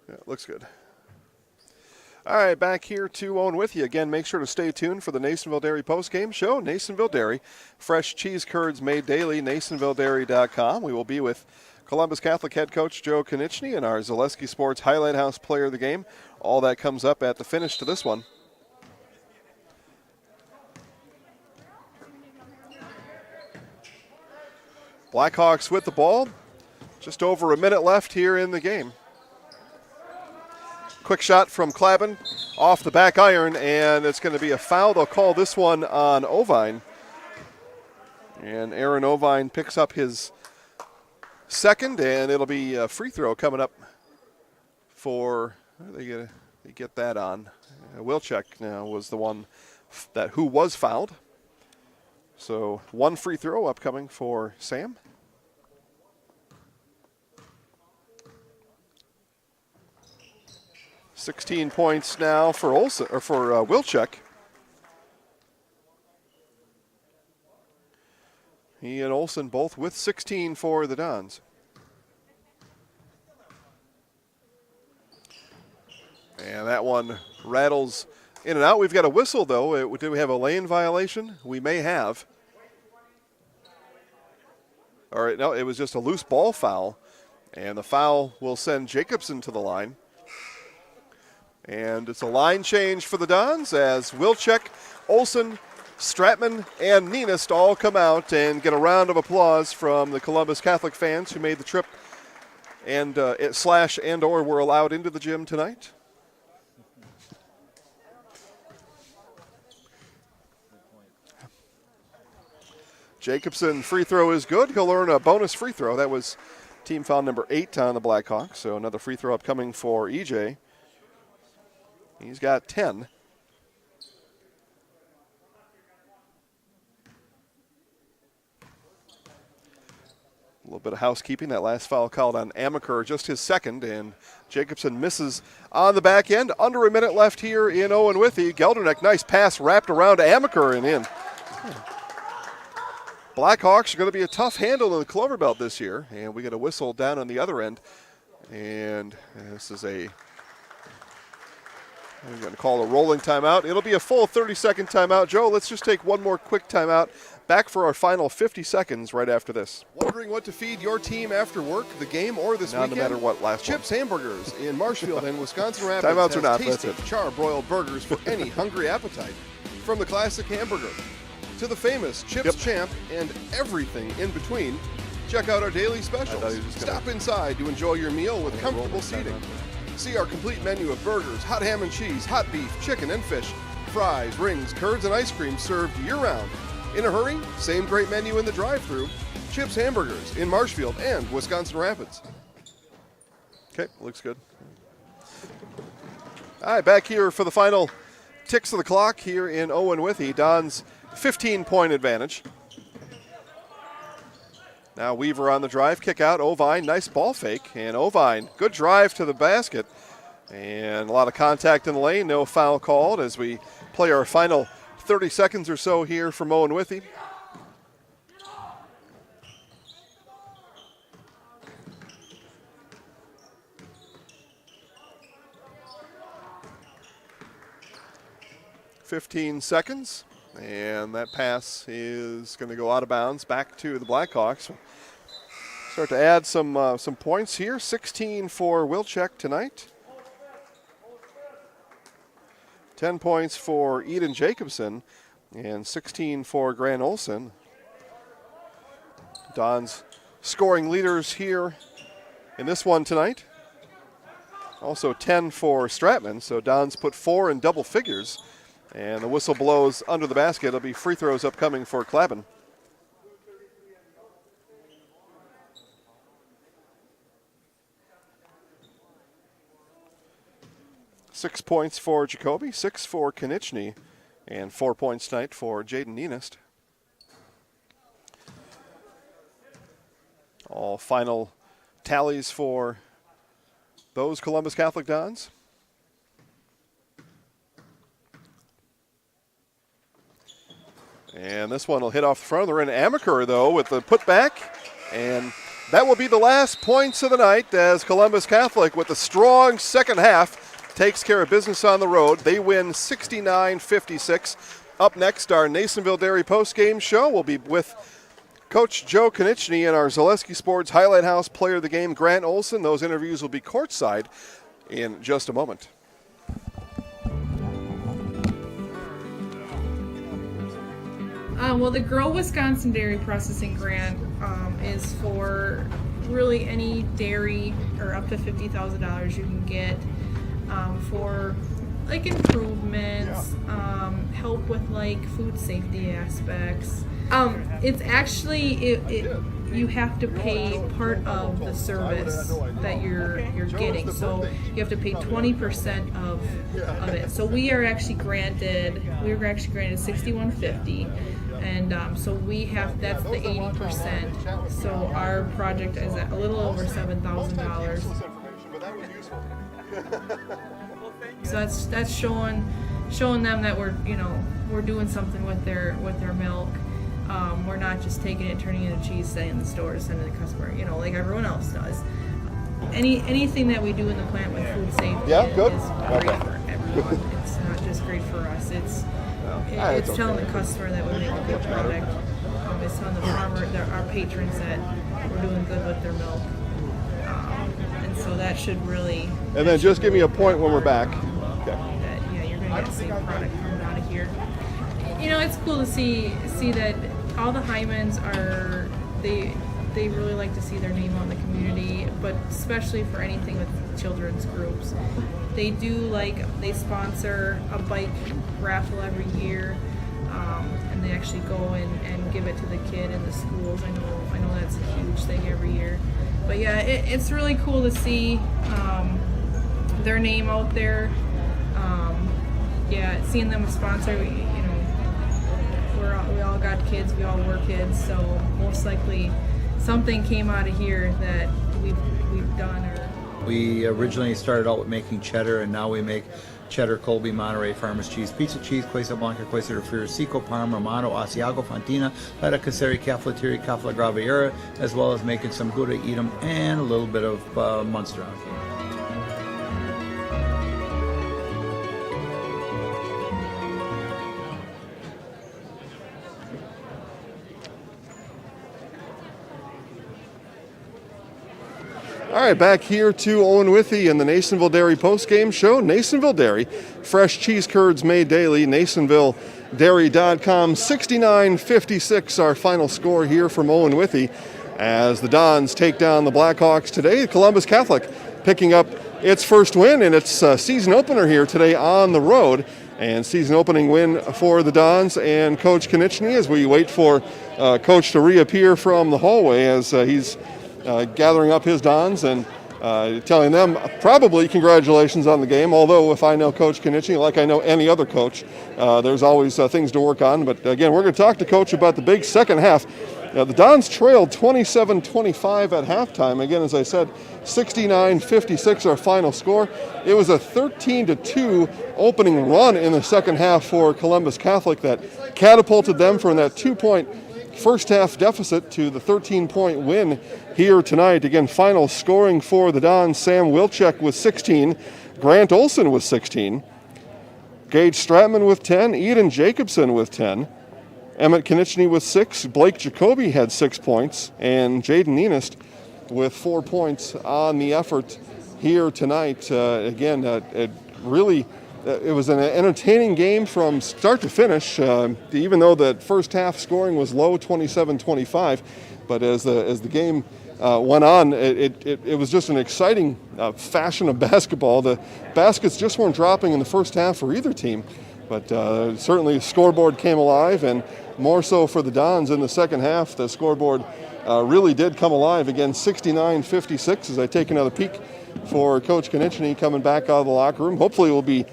Yeah, looks good. All right, back here to Owen-Withee. Again, make sure to stay tuned for the Nasonville Dairy postgame show. Nasonville Dairy, fresh cheese curds made daily, NasonvilleDairy.com. We will be with Columbus Catholic head coach Joe Konieczny and our Zaleski Sports Highlight House player of the game. All that comes up at the finish to this one. Blackhawks with the ball. Just over a minute left here in the game. Quick shot from Clavin off the back iron, and it's going to be a foul. They'll call this one on Ovine. And Aaron Ovine picks up his second, and it'll be a free throw coming up for, they get that on. Wilczek now was the one who was fouled. So one free throw upcoming for Sam. $16 points now for Wilczek. He and Olsen both with 16 for the Dons. And that one rattles in and out. We've got a whistle, though. Do we have a lane violation? We may have. All right, no, it was just a loose ball foul. And the foul will send Jacobson to the line. And it's a line change for the Dons as Wilczek, Olsen, Stratman, and Nienist all come out and get a round of applause from the Columbus Catholic fans who made the trip and /or were allowed into the gym tonight. Jacobson free throw is good. He'll earn a bonus free throw. That was team foul number 8 on the Blackhawks. So another free throw upcoming for EJ. He's got 10. A little bit of housekeeping. That last foul called on Amaker, just his second, and Jacobson misses on the back end. Under a minute left here in Owen-Withee. Gelderneck, nice pass wrapped around Amaker and in. Blackhawks are going to be a tough handle in the Clover Belt this year, and we get a whistle down on the other end. And this is we're going to call a rolling timeout. It'll be a full 30-second timeout. Joe, let's just take one more quick timeout. Back for our final 50 seconds right after this. Wondering what to feed your team after work, the game, or this weekend? No matter what, last Chips Hamburgers in Marshfield and Wisconsin Rapids timeouts or not, tasty char-broiled burgers for any hungry appetite. From the classic hamburger to the famous Chips Champ and everything in between, check out our daily specials. Stop inside to enjoy your meal with comfortable seating. See our complete menu of burgers, hot ham and cheese, hot beef, chicken and fish, fries, rings, curds, and ice cream served year-round. In a hurry? Same great menu in the drive-thru. Chips Hamburgers in Marshfield and Wisconsin Rapids. Okay, looks good. All right, back here for the final ticks of the clock here in Owen-Withee. Don's 15-point advantage. Now Weaver on the drive, kick out, Ovine, nice ball fake, and Ovine, good drive to the basket, and a lot of contact in the lane, no foul called as we play our final 30 seconds or so here from Owen-Withee. .15 seconds. And that pass is going to go out of bounds back to the Blackhawks. Start to add some points here. 16 for Wilczek tonight. 10 points for Eden Jacobson and 16 for Grant Olsen. Don's scoring leaders here in this one tonight. Also 10 for Stratman, so Don's put 4 in double figures. And the whistle blows under the basket. It'll be free throws upcoming for Clavin. 6 points for Jacoby, 6 for Konechny, and 4 points tonight for Jaden Nienest. All final tallies for those Columbus Catholic Dons. And this one will hit off the front. They're in Amaker, though, with the putback. And that will be the last points of the night as Columbus Catholic, with a strong second half, takes care of business on the road. They win 69-56. Up next, our Nasonville Dairy postgame show will be with Coach Joe Konechny and our Zaleski Sports Highlight House player of the game, Grant Olson. Those interviews will be courtside in just a moment. Well, the Grow Wisconsin Dairy Processing Grant is for really any dairy, or up to $50,000 you can get for like improvements, help with like food safety aspects. It's actually you have to pay part of the service that you're getting, so you have to pay 20% of it. So we were actually granted $61.50. And so we have, that's the 80%. So our project is at a little over $7,000. So that's showing them that we're doing something with their milk. We're not just taking it, turning it into cheese, setting in the store, sending it to the customer, like everyone else does. Anything that we do in the plant with food safety is great for everyone. It's not just great for us. It's telling the customer that we make a good product. It's telling the farmer, our patrons, that we're doing good with their milk. And so that should really... And then just give me a point when we're back. Okay. You're going to get the same product coming out of here. It's cool to see that all the Hymans are... They really like to see their name on the community, but especially for anything with children's groups. They sponsor a bike raffle every year, and they actually go and give it to the kid in the schools. I know that's a huge thing every year. But yeah, it's really cool to see their name out there. Seeing them sponsor, we all got kids, we all were kids, so most likely something came out of here that we've done. We originally started out with making cheddar, and now we make cheddar, Colby, Monterey, Farmers cheese, pizza cheese, Quesa Blanca, Quesa de Friar, Seco, Parma, Romano, Asiago, Fontina, Letta Caseri, Caflateri, Cafla Graviera, as well as making some Gouda Edam and a little bit of Munster on cake. All right, back here to Owen-Withee in the Nasonville Dairy postgame show. Nasonville Dairy, fresh cheese curds made daily. NasonvilleDairy.com, 69-56, our final score here from Owen-Withee as the Dons take down the Blackhawks today. Columbus Catholic picking up its first win in its season opener here today on the road. And season opening win for the Dons and Coach Konechny as we wait for Coach to reappear from the hallway as he's gathering up his Dons and telling them probably congratulations on the game, although if I know Coach Konechny like I know any other coach, there's always things to work on. But again, we're going to talk to Coach about the big second half. The Dons trailed 27-25 at halftime. Again, as I said, 69-56 our final score. It was a 13-2 opening run in the second half for Columbus Catholic that catapulted them from that 2-point first half deficit to the 13-point win here tonight. Again, final scoring for the Dons: Sam Wilczek with 16, Grant Olson with 16, Gage Stratman with 10, Eden Jacobson with 10, Emmett Konechny with 6, Blake Jacoby had 6 points, and Jaden Nienest with 4 points on the effort here tonight. It was an entertaining game from start to finish, even though the first half scoring was low, 27-25. But as the game went on, it was just an exciting fashion of basketball. The baskets just weren't dropping in the first half for either team. But certainly the scoreboard came alive, and more so for the Dons in the second half. The scoreboard really did come alive again, 69-56 as I take another peek for Coach Konieczny coming back out of the locker room. Hopefully will be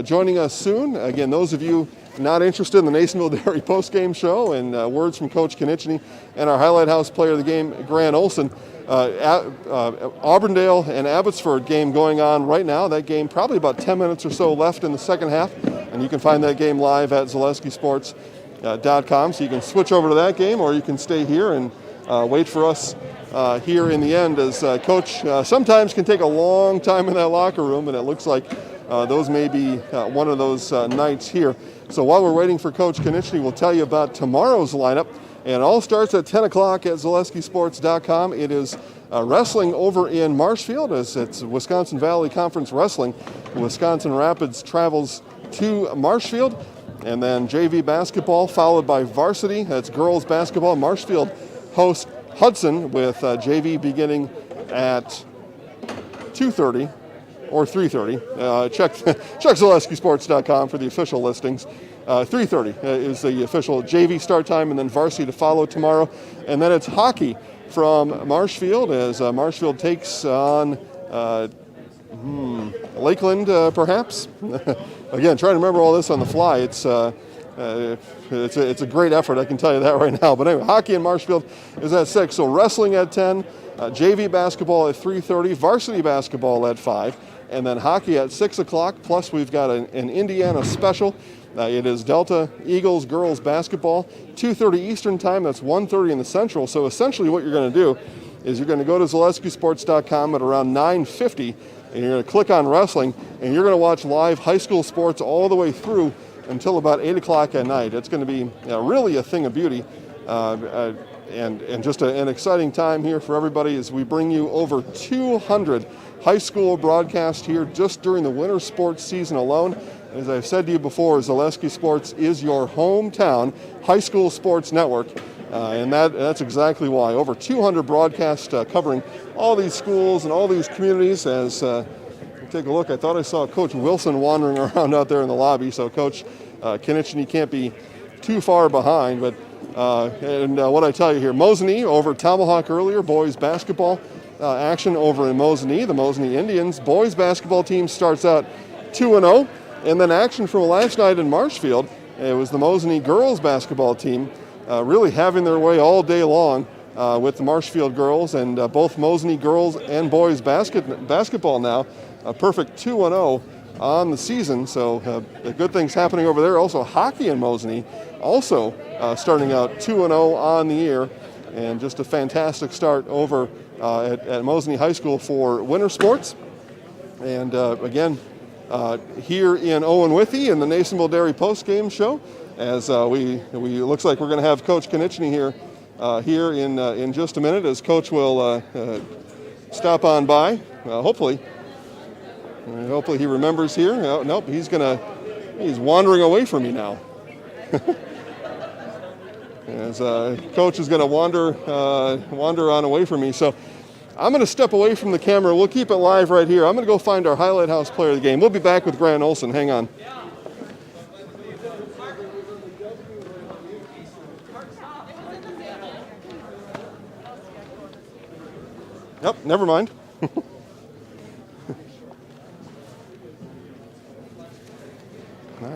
joining us soon. Again, those of you not interested in the Nasonville Dairy postgame show and words from Coach Konieczny and our Highlight House player of the game, Grant Olson. Auburndale and Abbotsford game going on right now. That game probably about 10 minutes or so left in the second half, and you can find that game live at ZaleskiSports.com. So you can switch over to that game, or you can stay here and wait for us here in the end, as Coach sometimes can take a long time in that locker room, and it looks like those may be one of those nights here. So while we're waiting for Coach Konieczny, we'll tell you about tomorrow's lineup. And it all starts at 10 o'clock at ZaleskiSports.com. It is wrestling over in Marshfield, as it's Wisconsin Valley Conference Wrestling. Wisconsin Rapids travels to Marshfield. And then JV basketball followed by varsity. That's girls basketball. Marshfield hosts Hudson with JV beginning at 2:30 or 3:30. Check ZaleskiSports.com for the official listings. 3:30 is the official JV start time, and then varsity to follow tomorrow. And then it's hockey from Marshfield, as Marshfield takes on Lakeland, perhaps. Again, trying to remember all this on the fly. It's a great effort, I can tell you that right now. But anyway, hockey in Marshfield is at 6. So wrestling at 10, JV basketball at 3:30, varsity basketball at 5, and then hockey at 6 o'clock. Plus we've got an Indiana special. It is Delta Eagles girls basketball, 2:30 Eastern time. That's 1:30 in the Central. So essentially what you're going to do is you're going to go to ZaleskiSports.com at around 9:50, and you're going to click on wrestling, and you're going to watch live high school sports all the way through until about 8 o'clock at night. It's going to be really a thing of beauty, and just an exciting time here for everybody as we bring you over 200 high school broadcasts here just during the winter sports season alone. As I've said to you before, Zaleski Sports is your hometown high school sports network, and that's exactly why. Over 200 broadcasts covering all these schools and all these communities. As take a look, I thought I saw Coach Wilson wandering around out there in the lobby, so Coach Konieczny can't be too far behind. But what I tell you here, Mosinee over Tomahawk earlier, boys basketball action over in Mosinee. The Mosinee Indians boys basketball team starts out 2-0. And then action from last night in Marshfield, it was the Mosinee girls basketball team really having their way all day long with the Marshfield girls, and both Mosinee girls and boys basketball now a perfect 2-0 on the season. So good things happening over there. Also hockey in Mosinee, also starting out 2-0 on the year, and just a fantastic start over at Mosinee High School for winter sports. And again, here in Owen-Withee in the Nasonville Dairy postgame show, as we looks like we're going to have Coach Konieczny here in just a minute, as Coach will stop on by. Hopefully he remembers here. Nope, he's wandering away from me now. As Coach is going to wander on away from me. So I'm going to step away from the camera. We'll keep it live right here. I'm going to go find our Highlight House player of the game. We'll be back with Grant Olson. Hang on. Yep, never mind.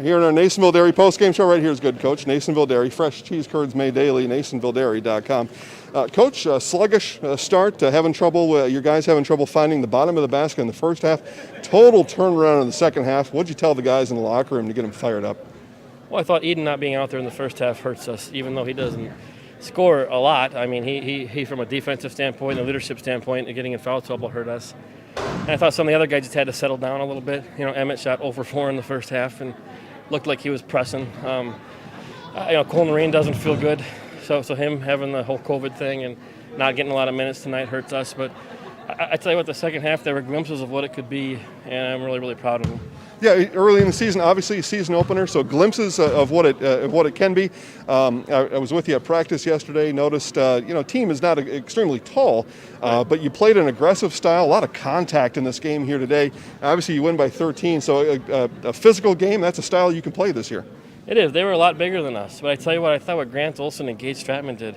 Here in our Nasonville Dairy postgame show right here is good, Coach. Nasonville Dairy, fresh cheese curds made daily, NasonvilleDairy.com. Coach, sluggish start, your guys having trouble finding the bottom of the basket in the first half. Total turnaround in the second half. What'd you tell the guys in the locker room to get them fired up? Well, I thought Eden not being out there in the first half hurts us, even though he doesn't score a lot. I mean, he from a defensive standpoint, a leadership standpoint, getting in foul trouble hurt us. And I thought some of the other guys just had to settle down a little bit. Emmett shot 0 for 4 in the first half and looked like he was pressing. Cole Noreen doesn't feel good. So him having the whole COVID thing and not getting a lot of minutes tonight hurts us. But I tell you what, the second half, there were glimpses of what it could be, and I'm really, really proud of him. Yeah, early in the season, obviously a season opener, so glimpses of what it can be. I was with you at practice yesterday. Noticed, team is not extremely tall, but you played an aggressive style. A lot of contact in this game here today. Obviously, you win by 13. So a physical game. That's a style you can play this year. It is. They were a lot bigger than us. But I tell you what, I thought what Grant Olson and Gage Stratman did.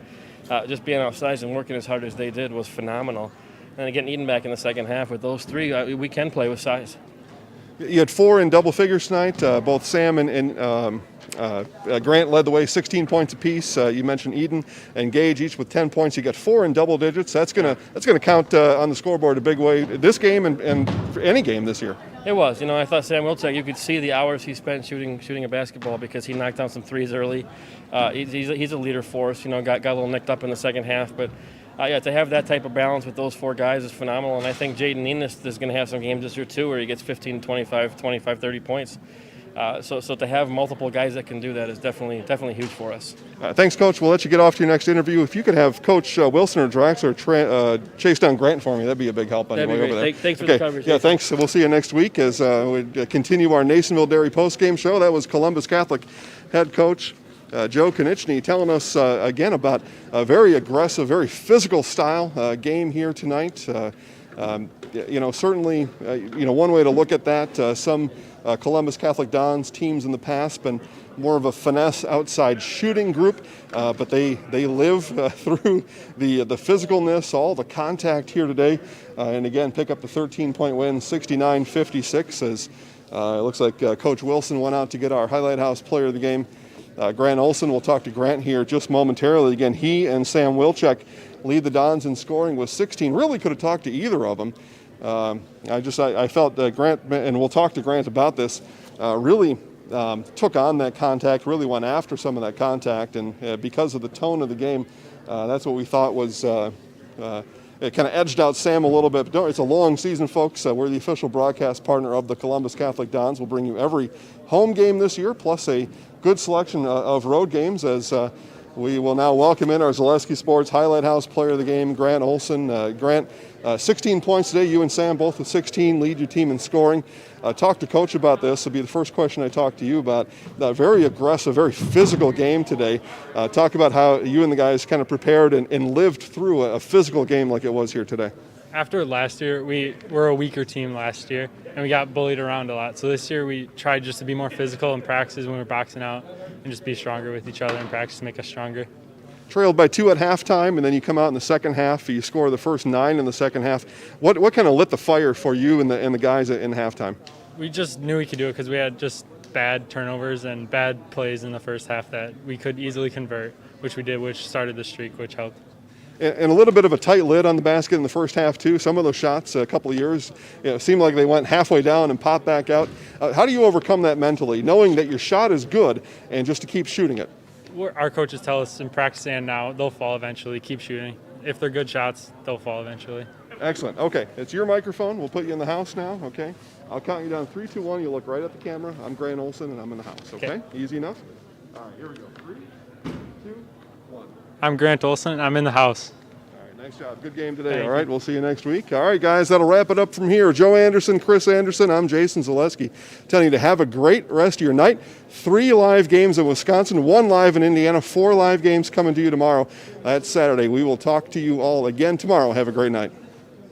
just being outside and working as hard as they did was phenomenal. And getting Eden back in the second half with those three, we can play with size. You had 4 in double figures tonight. Both Sam and Grant led the way, 16 points apiece. You mentioned Eden and Gage each with 10 points. You got 4 in double digits. That's gonna count on the scoreboard a big way this game and for any game this year. It was. I thought Sam Wilczek, you could see the hours he spent shooting a basketball because he knocked down some threes early. He's a leader for us. Got a little nicked up in the second half, but to have that type of balance with those 4 guys is phenomenal. And I think Jaden Enos is going to have some games this year too where he gets 15, 25, 30 points. So to have multiple guys that can do that is definitely huge for us. Thanks, Coach. We'll let you get off to your next interview. If you could have Coach Wilson or Draxler chase down Grant for me, that'd be a big help on your way over there. Thanks for the conversation. Yeah, thanks. We'll see you next week as we continue our Nasonville Dairy postgame show. That was Columbus Catholic head coach Joe Konieczny telling us again about a very aggressive, very physical style game here tonight. Certainly, one way to look at that, some Columbus Catholic Dons teams in the past been more of a finesse outside shooting group, but they live through the physicalness, all the contact here today, and again pick up the 13-point win, 69-56. As it looks like Coach Wilson went out to get our Highlight House player of the game, Grant Olson. We'll talk to Grant here just momentarily. Again, he and Sam Wilczek lead the Dons in scoring with 16. Really could have talked to either of them. I felt Grant, and we'll talk to Grant about this, really took on that contact, really went after some of that contact, and because of the tone of the game, that's what we thought was it kind of edged out Sam a little bit. But it's a long season, folks. We're the official broadcast partner of the Columbus Catholic Dons. We'll bring you every home game this year, plus a good selection of road games as we will now welcome in our Zaleski Sports Highlight House player of the game, Grant Olson. Grant, 16 points today. You and Sam both with 16, lead your team in scoring. Talk to Coach about this. It'll be the first question I talk to you about. Very aggressive, very physical game today. Talk about how you and the guys kind of prepared and lived through a physical game like it was here today. After last year, we were a weaker team last year, and we got bullied around a lot. So this year we tried just to be more physical in practices when we were boxing out and just be stronger with each other in practice to make us stronger. Trailed by 2 at halftime, and then you come out in the second half. You score the first 9 in the second half. What kind of lit the fire for you and the guys in halftime? We just knew we could do it because we had just bad turnovers and bad plays in the first half that we could easily convert, which we did, which started the streak, which helped. And a little bit of a tight lid on the basket in the first half, too. Some of those shots, a couple of years, seemed like they went halfway down and popped back out. How do you overcome that mentally, knowing that your shot is good and just to keep shooting it? Our coaches tell us in practice and now they'll fall eventually. Keep shooting. If they're good shots, they'll fall eventually. Excellent. Okay, it's your microphone. We'll put you in the house now, okay? I'll count you down 3, 2, 1. You look right at the camera. I'm Grant Olson, and I'm in the house, okay? Easy enough? All right, here we go. 3, 2, 1. I'm Grant Olson, and I'm in the house. Nice job. Good game today. All right, we'll see you next week. All right, guys, that'll wrap it up from here. Joe Anderson, Chris Anderson, I'm Jason Zaleski, telling you to have a great rest of your night. 3 live games in Wisconsin, 1 live in Indiana, 4 live games coming to you tomorrow. That's Saturday. We will talk to you all again tomorrow. Have a great night.